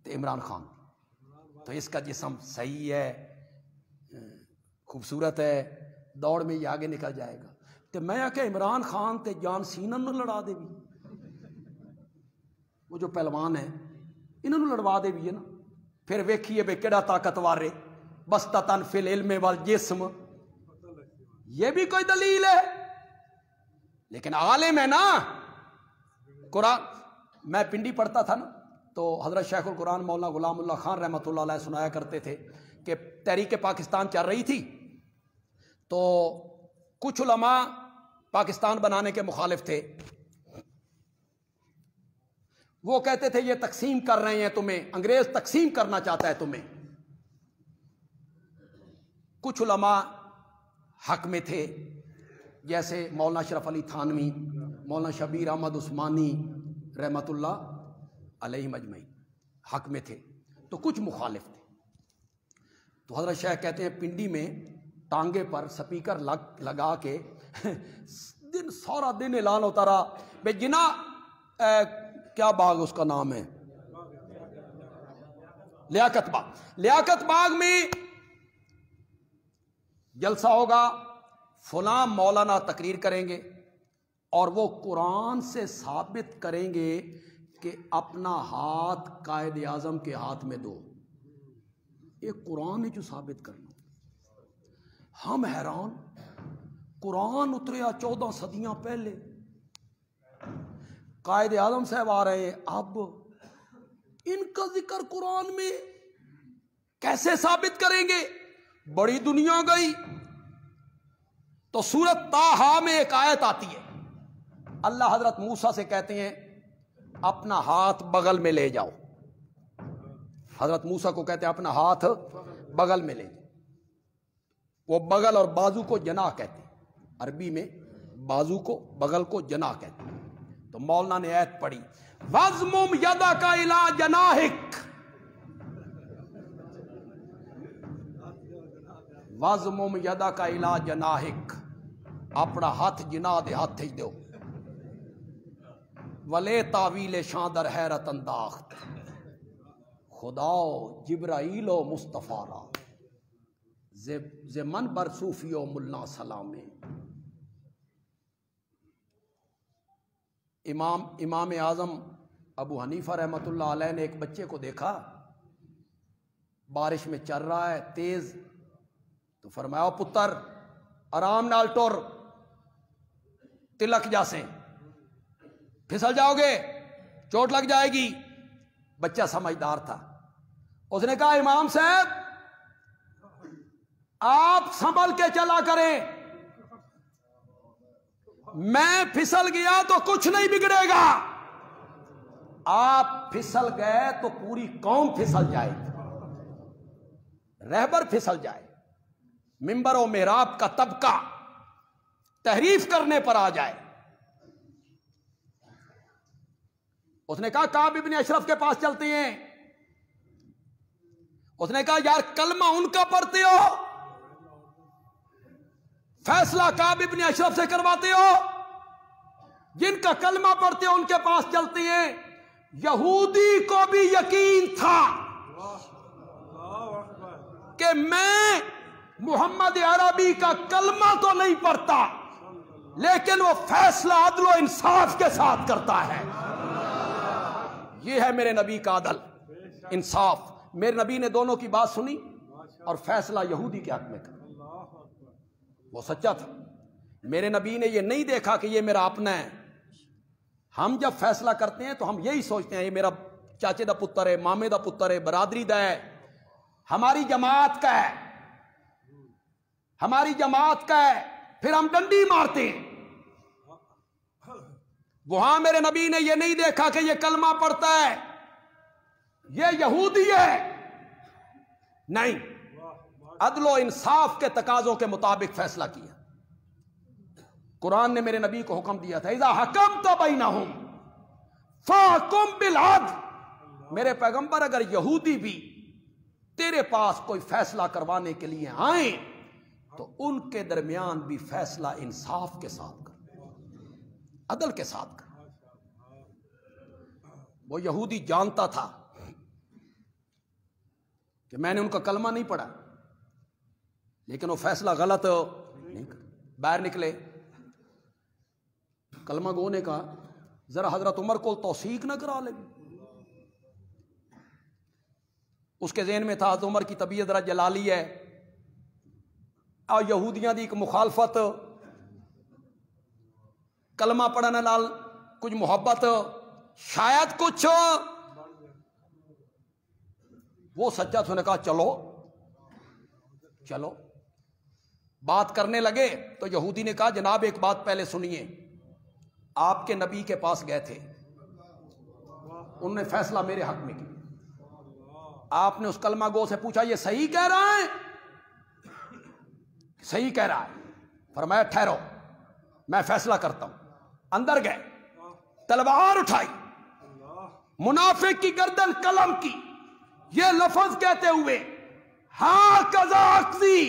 S1: تو عمران خان دی، تو اس کا جسم صحیح ہے، خوبصورت ہے، دوڑ میں یہ آگے نکل جائے گا۔ تو میں آکے عمران خان تے جان سینن نو لڑا دے بھی، وہ جو پہلوان ہیں انہوں نے لڑوا دے بھی ہے نا، پھر ویکھیے بے کیڑا طاقتور ہے، بسطتاً فی العلم والجسم، یہ بھی کوئی دلیل ہے؟ لیکن عالم ہے نا. قرآن میں پنڈی پڑھتا تھا نا، تو حضرت شیخ القرآن مولانا غلام اللہ خان رحمۃ اللہ علیہ سنایا کرتے تھے کہ تحریک پاکستان چل رہی تھی، تو کچھ علماء پاکستان بنانے کے مخالف تھے. وہ کہتے تھے یہ تقسیم کر رہے ہیں تمہیں، انگریز تقسیم کرنا چاہتا ہے تمہیں. کچھ علماء حق میں تھے، جیسے مولانا اشرف علی تھانوی، مولانا شبیر احمد عثمانی رحمۃ اللہ علیہ مجمعین حق میں تھے، تو کچھ مخالف تھے. تو حضرت شیخ کہتے ہیں پنڈی میں ٹانگے پر سپیکر لگا کے سارا دن اعلان ہوتا رہا بے جنا کیا باغ اس کا نام ہے، لیاقت باغ. لیاقت باغ میں جلسہ ہوگا، فلاں مولانا تقریر کریں گے اور وہ قرآن سے ثابت کریں گے کہ اپنا ہاتھ قائد اعظم کے ہاتھ میں دو. یہ قرآن ہے جو ثابت کرنا. ہم حیران، قرآن اتریا 14 صدیاں پہلے، قائد اعظم صاحب آ رہے ہیں، اب ان کا ذکر قرآن میں کیسے ثابت کریں گے؟ بڑی دنیا گئی. تو سورۃ طٰہٰ میں ایک آیت آتی ہے، اللہ حضرت موسیٰ سے کہتے ہیں اپنا ہاتھ بغل میں لے جاؤ. حضرت موسیٰ کو کہتے ہیں اپنا ہاتھ بغل میں لے جاؤ. وہ بغل اور بازو کو جناح کہتے ہیں، عربی میں بازو کو بغل کو جناح کہتے ہیں. تو مولانا نے آیت پڑھی وَضْمُمْ يَدَكَ إِلَىٰ جَنَاحِكَ، وَضْمُمْ يَدَكَ إِلَىٰ جَنَاحِكَ، اپنا ہاتھ جناح دے ہاتھ دو. وَلَے تاویل شاں در حیرت انداخت، خداو جبرائیل و مصطفیٰ را زمن بر صوفی و ملا سلامے. امام اعظم ابو حنیفہ رحمۃ اللہ علیہ نے ایک بچے کو دیکھا، بارش میں چل رہا ہے تیز، تو فرمایا پتر آرام نال ٹر، تلک جاسیں، پھسل جاؤ گے، چوٹ لگ جائے گی. بچہ سمجھدار تھا، اس نے کہا امام صاحب آپ سنبھل کے چلا کریں، میں پھسل گیا تو کچھ نہیں بگڑے گا، آپ پھسل گئے تو پوری قوم پھسل جائے گی، رہبر پھسل جائے، منبر و محراب کا طبقہ تحریف کرنے پر آ جائے. اس نے کہا کعب ابن اشرف کے پاس چلتے ہیں. اس نے کہا یار کلمہ ان کا پڑھتے ہو، فیصلہ کعب ابن اشرف سے کرواتے ہو، جن کا کلمہ پڑھتے ہو ان کے پاس چلتے ہیں. یہودی کو بھی یقین تھا کہ میں محمد عربی کا کلمہ تو نہیں پڑھتا، لیکن وہ فیصلہ عدل و انصاف کے ساتھ کرتا ہے. یہ ہے میرے نبی کا عدل انصاف. میرے نبی نے دونوں کی بات سنی اور فیصلہ یہودی کے حق میں کرا، وہ سچا تھا. میرے نبی نے یہ نہیں دیکھا کہ یہ میرا اپنا ہے. ہم جب فیصلہ کرتے ہیں تو ہم یہی سوچتے ہیں یہ میرا چاچے دا پتر ہے، مامے دا پتر ہے، برادری دا ہے، ہماری جماعت کا ہے، ہماری جماعت کا ہے، پھر ہم ڈنڈی مارتے ہیں. وہاں میرے نبی نے یہ نہیں دیکھا کہ یہ کلمہ پڑھتا ہے، یہ یہودی ہے، نہیں، عدل و انصاف کے تقاضوں کے مطابق فیصلہ کیا. قرآن نے میرے نبی کو حکم دیا تھا اذا حکمت بینہم فاحکم بالعدل. میرے پیغمبر اگر یہودی بھی تیرے پاس کوئی فیصلہ کروانے کے لیے آئیں تو ان کے درمیان بھی فیصلہ انصاف کے ساتھ کر، عدل کے ساتھ کر. وہ یہودی جانتا تھا کہ میں نے ان کا کلمہ نہیں پڑھا، لیکن وہ فیصلہ غلط نہیں کر. باہر نکلے، کلمہ گو نے کہا ذرا حضرت عمر کو توثیق نہ کرا لے. اس کے ذہن میں تھا حضرت عمر کی طبیعت ذرا جلالی ہے اور یہودیاں دی ایک مخالفت کلمہ پڑھنے نال کچھ محبت شاید کچھ وہ سچا تو نے کہا چلو چلو بات کرنے لگے تو یہودی نے کہا جناب ایک بات پہلے سنیے، آپ کے نبی کے پاس گئے تھے، انہوں نے فیصلہ میرے حق میں کیا، آپ نے اس کلمہ گو سے پوچھا یہ صحیح کہہ رہا ہے؟ صحیح کہہ رہا ہے۔ فرمایا ٹھہرو میں فیصلہ کرتا ہوں۔ اندر گئے، تلوار اٹھائی، منافق کی گردن قلم کی، یہ لفظ کہتے ہوئے ہاں کذا اقضی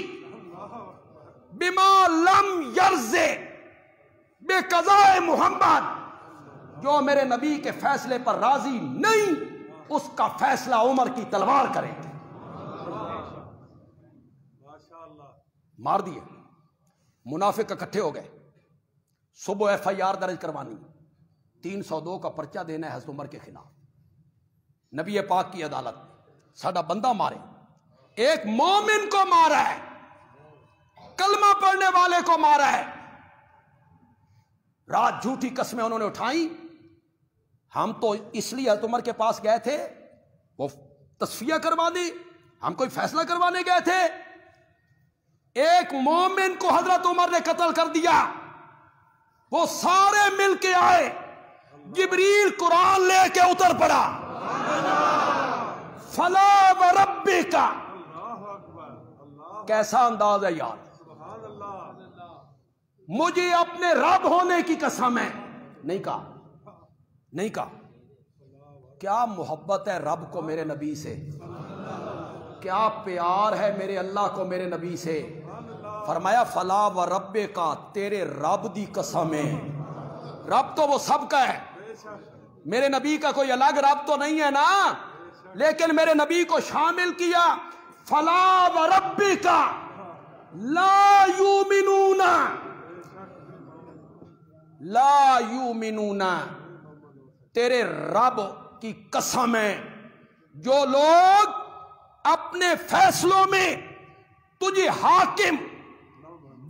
S1: بما لم یرضے بے قضاء محمد، جو میرے نبی کے فیصلے پر راضی نہیں اس کا فیصلہ عمر کی تلوار کرے گی۔ مار دیے، منافق اکٹھے ہو گئے، صبح ایف آئی آر درج کروانی، 302 کا پرچہ دینا ہے حضرت عمر کے خلاف، نبی پاک کی عدالت، ساڈا بندہ مارے، ایک مومن کو مارا ہے، کلمہ پڑھنے والے کو مارا ہے، رات جھوٹی قسمیں انہوں نے اٹھائیں، ہم تو اس لیے حضرت عمر کے پاس گئے تھے وہ تصفیہ کروا دی، ہم کوئی فیصلہ کروانے گئے تھے، ایک مومن کو حضرت عمر نے قتل کر دیا، وہ سارے مل کے آئے، جبریل قرآن لے کے اتر پڑا، فلا وربک، کیسا انداز ہے یار، مجھے اپنے رب ہونے کی قسم ہے، نہیں کہا، کیا محبت ہے رب کو میرے نبی سے، کیا پیار ہے میرے اللہ کو میرے نبی سے، فرمایا فلا وربک، تیرے رب دی قسم ہے، رب تو وہ سب کا ہے، میرے نبی کا کوئی الگ رب تو نہیں ہے نا، لیکن میرے نبی کو شامل کیا، فلا وربک لا یؤمنون، لا یؤمنون، تیرے رب کی قسم ہے جو لوگ اپنے فیصلوں میں تجھے حاکم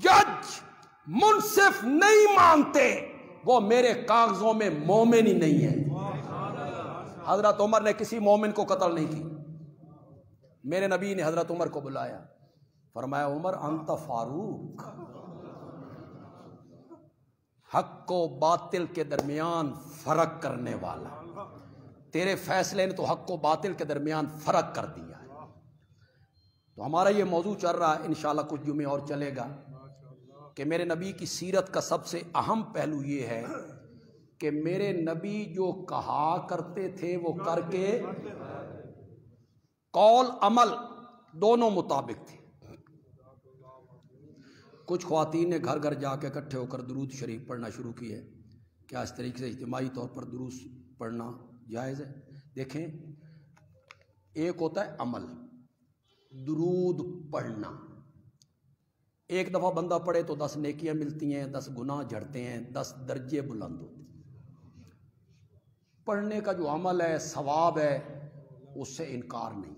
S1: جج منصف نہیں مانتے وہ میرے کاغذوں میں مومن ہی نہیں ہے۔ حضرت عمر نے کسی مومن کو قتل نہیں کی، میرے نبی نے حضرت عمر کو بلایا، فرمایا عمر انت فاروق، حق و باطل کے درمیان فرق کرنے والا، تیرے فیصلے نے تو حق و باطل کے درمیان فرق کر دیا ہے۔ تو ہمارا یہ موضوع چل رہا ہے، انشاءاللہ کچھ جمعے اور چلے گا، کہ میرے نبی کی سیرت کا سب سے اہم پہلو یہ ہے کہ میرے نبی جو کہا کرتے تھے وہ کر کے قول عمل دونوں مطابق تھے۔ کچھ خواتین نے گھر گھر جا کے اکٹھے ہو کر درود شریف پڑھنا شروع کی ہے، کیا اس طریقے سے اجتماعی طور پر درود پڑھنا جائز ہے؟ دیکھیں، ایک ہوتا ہے عمل، درود پڑھنا، ایک دفعہ بندہ پڑھے تو 10 نیکیاں ملتی ہیں، 10 گناہ جھڑتے ہیں، 10 درجے بلند ہوتے ہیں۔ پڑھنے کا جو عمل ہے، ثواب ہے، اس سے انکار نہیں۔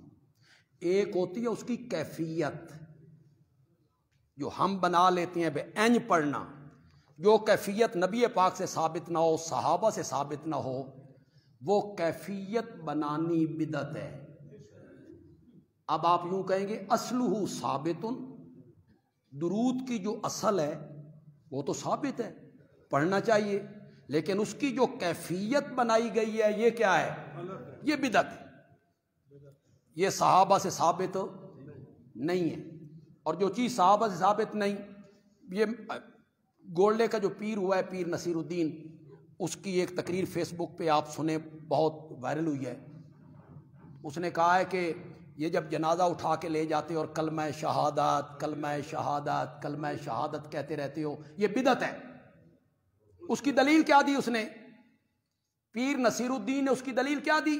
S1: ایک ہوتی ہے اس کی کیفیت، جو ہم بنا لیتے ہیں بے اینج پڑھنا، جو کیفیت نبی پاک سے ثابت نہ ہو، صحابہ سے ثابت نہ ہو، وہ کیفیت بنانی بدعت ہے۔ اب آپ یوں کہیں گے اصلہ ثابت، درود کی جو اصل ہے وہ تو ثابت ہے، پڑھنا چاہیے، لیکن اس کی جو کیفیت بنائی گئی ہے یہ کیا ہے؟ یہ بدعت ہے، یہ صحابہ سے ثابت نہیں ہے۔ اور جو چیز صحابہ سے ثابت نہیں، یہ گولڈے کا جو پیر ہوا ہے، پیر نصیر الدین، اس کی ایک تقریر فیس بک پہ آپ سنیں، بہت وائرل ہوئی ہے۔ اس نے کہا ہے کہ یہ جب جنازہ اٹھا کے لے جاتے اور کلمہ شہادت کلمہ شہادت کلمہ شہادت کہتے رہتے ہو، یہ بدعت ہے۔ اس کی دلیل کیا دی اس نے؟ پیر نصیر الدین نے اس کی دلیل کیا دی؟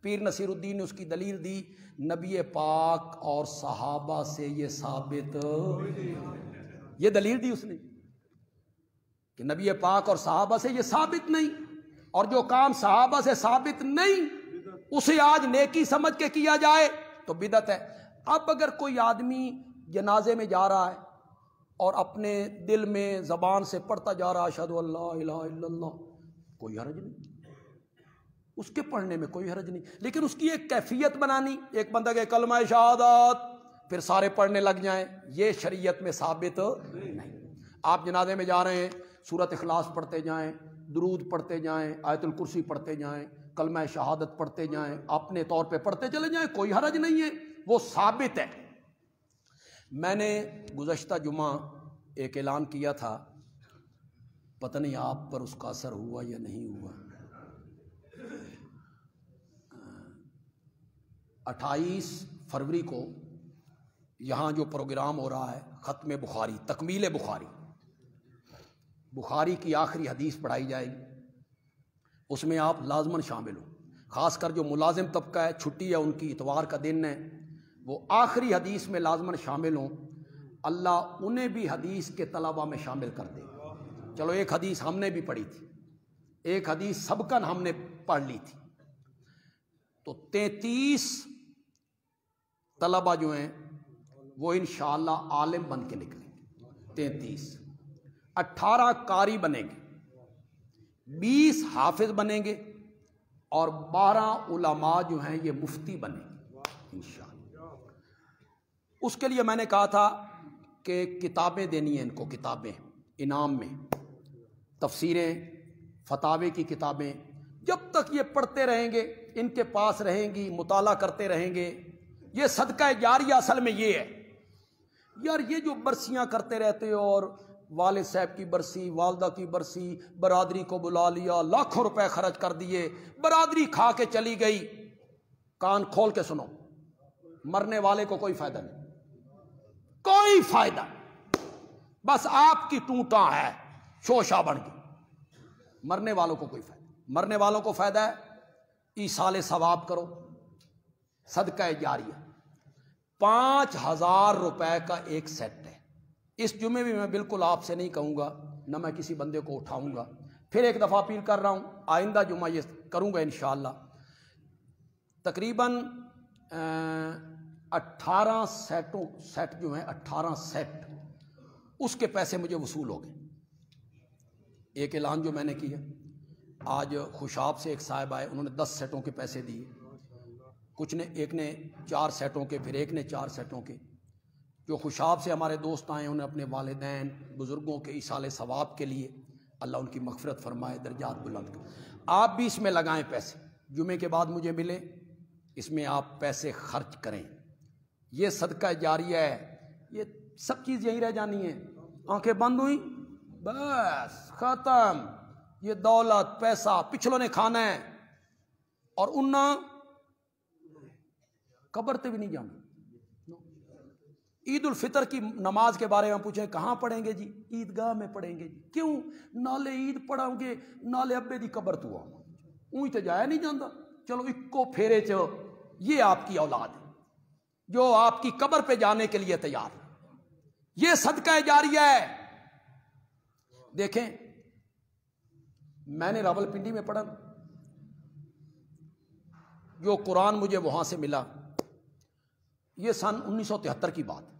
S1: پیر نصیر الدین نے اس کی دلیل دی، نبی پاک اور صحابہ سے یہ ثابت، یہ دلیل دی اس نے کہ نبی پاک اور صحابہ سے یہ ثابت نہیں، اور جو کام صحابہ سے ثابت نہیں اسے آج نیکی سمجھ کے کیا جائے تو بدعت ہے۔ اب اگر کوئی آدمی جنازے میں جا رہا ہے اور اپنے دل میں زبان سے پڑھتا جا رہا اشہد ان لا الہ الا اللہ، کوئی حرج نہیں، اس کے پڑھنے میں کوئی حرج نہیں، لیکن اس کی ایک کیفیت بنانی، ایک بندہ کہ کلمہ شہادت پھر سارے پڑھنے لگ جائیں، یہ شریعت میں ثابت نہیں۔ آپ جنازے میں جا رہے ہیں، سورۃ اخلاص پڑھتے جائیں، درود پڑھتے جائیں، آیت الکرسی پڑھتے جائیں، کلمہ شہادت پڑھتے جائیں، اپنے طور پہ پڑھتے چلے جائیں، کوئی حرج نہیں ہے، وہ ثابت ہے۔ میں نے گزشتہ جمعہ ایک اعلان کیا تھا، پتہ نہیں آپ پر اس کا اثر ہوا یا نہیں ہوا۔ 28 فروری کو یہاں جو پروگرام ہو رہا ہے ختم بخاری، تکمیل بخاری، بخاری کی آخری حدیث پڑھائی جائے گی، اس میں آپ لازماً شامل ہوں، خاص کر جو ملازم طبقہ ہے، چھٹی ہے ان کی، اتوار کا دن ہے، وہ آخری حدیث میں لازماً شامل ہوں، اللہ انہیں بھی حدیث کے طلبہ میں شامل کر دے گا۔ چلو ایک حدیث ہم نے بھی پڑھی تھی، ایک حدیث سبقاً ہم نے پڑھ لی تھی، تو 33 طلبہ جو ہیں وہ انشاءاللہ عالم بن کے نکلیں گے، 33، 18 قاری بنیں گے، 20 حافظ بنیں گے، اور 12 علماء جو ہیں یہ مفتی بنیں گے انشاءاللہ۔ اس کے لیے میں نے کہا تھا کہ کتابیں دینی ہیں ان کو، کتابیں انعام میں، تفسیریں، فتاوے کی کتابیں، جب تک یہ پڑھتے رہیں گے، ان کے پاس رہیں گی، مطالعہ کرتے رہیں گے، یہ صدقہ جاریہ اصل میں یہ ہے۔ یار یہ جو برسیاں کرتے رہتے ہو، اور والد صاحب کی برسی، والدہ کی برسی، برادری کو بلا لیا، لاکھوں روپے خرچ کر دیے، برادری کھا کے چلی گئی، کان کھول کے سنو، مرنے والے کو کوئی فائدہ نہیں، کوئی فائدہ، بس آپ کی ٹوٹاں ہے، شوشہ بن گئی، مرنے والوں کو کوئی فائدہ، مرنے والوں کو فائدہ ہے ایصال ثواب کرو، صدقہ جاریہ، 5000 روپے کا ایک سیٹ ہے۔ اس جمعے بھی میں بالکل آپ سے نہیں کہوں گا، نہ میں کسی بندے کو اٹھاؤں گا، پھر ایک دفعہ اپیل کر رہا ہوں، آئندہ جمعہ یہ کروں گا انشاءاللہ۔ تقریباً 18 سیٹ جو ہیں، 18 سیٹ، اس کے پیسے مجھے وصول ہو گئے۔ ایک اعلان جو میں نے کیا، آج خوشاب سے ایک صاحب آئے، انہوں نے 10 سیٹوں کے پیسے دیے، کچھ نے، ایک نے 4 سیٹوں کے، پھر ایک نے 4 سیٹوں کے۔ جو خوشاب سے ہمارے دوست آئے، انہیں اپنے والدین بزرگوں کے ایصال ثواب کے لیے، اللہ ان کی مغفرت فرمائے، درجات بلند کرے۔ آپ بھی اس میں لگائیں پیسے، جمعے کے بعد مجھے ملے، اس میں آپ پیسے خرچ کریں، یہ صدقہ جاریہ ہے، یہ سب چیز یہی رہ جانی ہے، آنکھیں بند ہوئی بس ختم، یہ دولت پیسہ پچھلوں نے کھانا ہے، اور انہاں قبر تے بھی نہیں جانا۔ عید الفطر کی نماز کے بارے میں پوچھیں کہاں پڑھیں گے جی؟ عیدگاہ میں پڑھیں گے جی۔ کیوں؟ نالے عید پڑھیں گے، نالے ابے دی قبر تو آؤں اونی تے جایا نہیں جاندہ، چلو اکو پھیرے چو، یہ آپ کی اولاد ہے جو آپ کی قبر پہ جانے کے لیے تیار، یہ صدقہ جاریہ ہے۔ دیکھیں میں نے راولپنڈی میں پڑھا، جو قرآن مجھے وہاں سے ملا، یہ سن 1973 کی بات،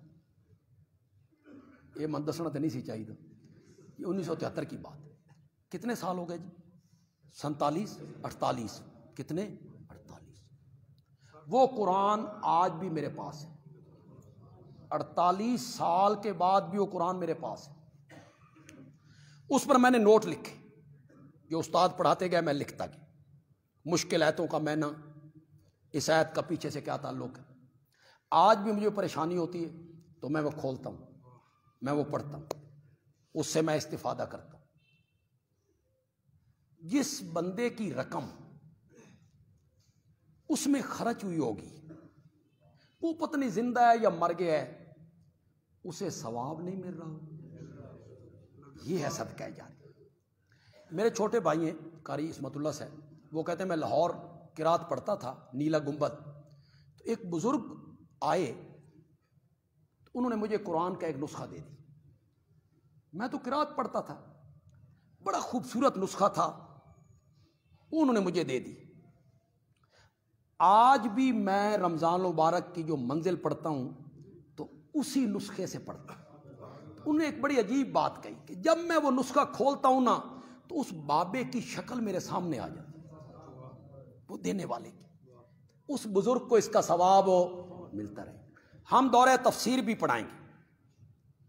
S1: یہ من دسنا تو نہیں سی چاہیے، یہ 1973 کی بات، کتنے سال ہو گئے جی؟ 47 48، کتنے؟ 48۔ وہ قرآن آج بھی میرے پاس ہے، 48 سال کے بعد بھی وہ قرآن میرے پاس ہے۔ اس پر میں نے نوٹ لکھے، جو استاد پڑھاتے گئے میں لکھتا گیا، مشکل آیتوں کا میں نہ، اس آیت کا پیچھے سے کیا تعلق ہے۔ آج بھی مجھے پریشانی ہوتی ہے تو میں وہ کھولتا ہوں، میں وہ پڑھتا ہوں، اس سے میں استفادہ کرتا ہوں۔ جس بندے کی رقم اس میں خرچ ہوئی ہوگی، وہ پتہ نہیں زندہ ہے یا مر گیا ہے، اسے ثواب نہیں مل رہا، یہ ہے صدقہ جاریہ۔ میرے چھوٹے بھائی ہیں قاری عصمت اللہ صاحب، وہ کہتے ہیں میں لاہور قرات پڑھتا تھا، نیلا گنبد، تو ایک بزرگ آئے، تو انہوں نے مجھے قرآن کا ایک نسخہ دے دی، میں تو قرات پڑھتا تھا، بڑا خوبصورت نسخہ تھا، انہوں نے مجھے دے دی۔ آج بھی میں رمضان المبارک کی جو منزل پڑھتا ہوں تو اسی نسخے سے پڑھتا ہوں، انہوں نے ایک بڑی عجیب بات کہی کہ جب میں وہ نسخہ کھولتا ہوں نا تو اس بابے کی شکل میرے سامنے آ جاتی، وہ دینے والے کی، اس بزرگ کو اس کا ثواب ملتا رہے۔ ہم دورہ تفسیر بھی پڑھائیں گے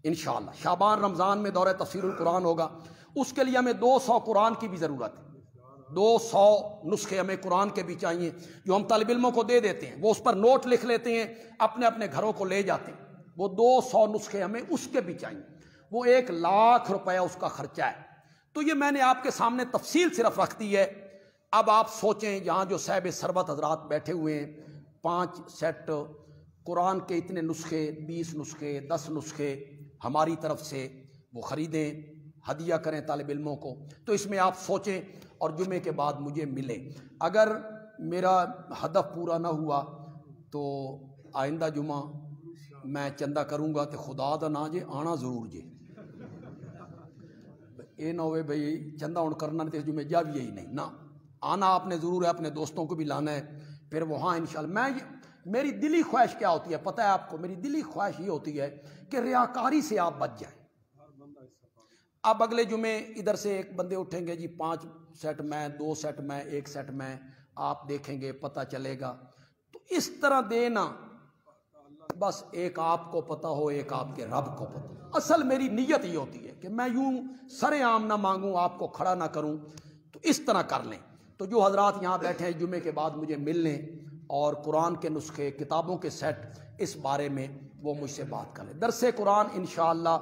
S1: انشاءاللہ، شعبان رمضان میں دورہ تفسیر القرآن ہوگا، اس کے لیے ہمیں 200 قرآن کی بھی ضرورت ہے، 200 نسخے ہمیں قرآن کے بھی چاہیے جو ہم طالب علموں کو دے دیتے ہیں، وہ اس پر نوٹ لکھ لیتے ہیں، اپنے اپنے گھروں کو لے جاتے ہیں، وہ 200 نسخے ہمیں اس کے بھی چاہیے، وہ 1,00,000 روپیہ اس کا خرچہ ہے۔ تو یہ میں نے آپ کے سامنے تفصیل صرف رکھ دی ہے۔ اب آپ سوچیں یہاں جو صاحب ثروت حضرات بیٹھے ہوئے ہیں، 5 سیٹ قرآن کے اتنے نسخے، 20 نسخے، 10 نسخے ہماری طرف سے وہ خریدیں، ہدیہ کریں طالب علموں کو، تو اس میں آپ سوچیں اور جمعے کے بعد مجھے ملیں۔ اگر میرا ہدف پورا نہ ہوا تو آئندہ جمعہ میں چندہ کروں گا تو خدا دا نہ جے آنا ضرور جے، یہ نہ ہوئے بھئی چندہ ان کرنا نہیں تو جمعے جا بھی یہی نہیں، نہ آنا آپ نے ضرور ہے، اپنے دوستوں کو بھی لانا ہے، پھر وہاں انشاءاللہ میری دلی خواہش کیا ہوتی ہے پتہ ہے آپ کو؟ میری دلی خواہش یہ ہوتی ہے کہ ریاکاری سے آپ بچ جائیں۔ اب اگلے جمعے ادھر سے ایک بندے اٹھیں گے جی 5 سیٹ میں، 2 سیٹ میں، 1 سیٹ میں، آپ دیکھیں گے پتہ چلے گا، تو اس طرح دینا بس ایک آپ کو پتہ ہو، ایک آپ کے رب کو پتہ۔ اصل میری نیت یہ ہوتی ہے کہ میں یوں سر عام نہ مانگوں، آپ کو کھڑا نہ کروں، تو اس طرح کر لیں۔ تو جو حضرات یہاں بیٹھے ہیں جمعے کے بعد مجھے مل لیں اور قرآن کے نسخے، کتابوں کے سیٹ اس بارے میں وہ مجھ سے بات کر لیں۔ درس قرآن انشاءاللہ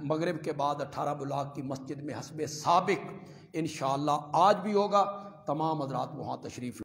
S1: مغرب کے بعد 18 بلاغ کی مسجد میں حسب سابق انشاءاللہ آج بھی ہوگا، تمام حضرات وہاں تشریف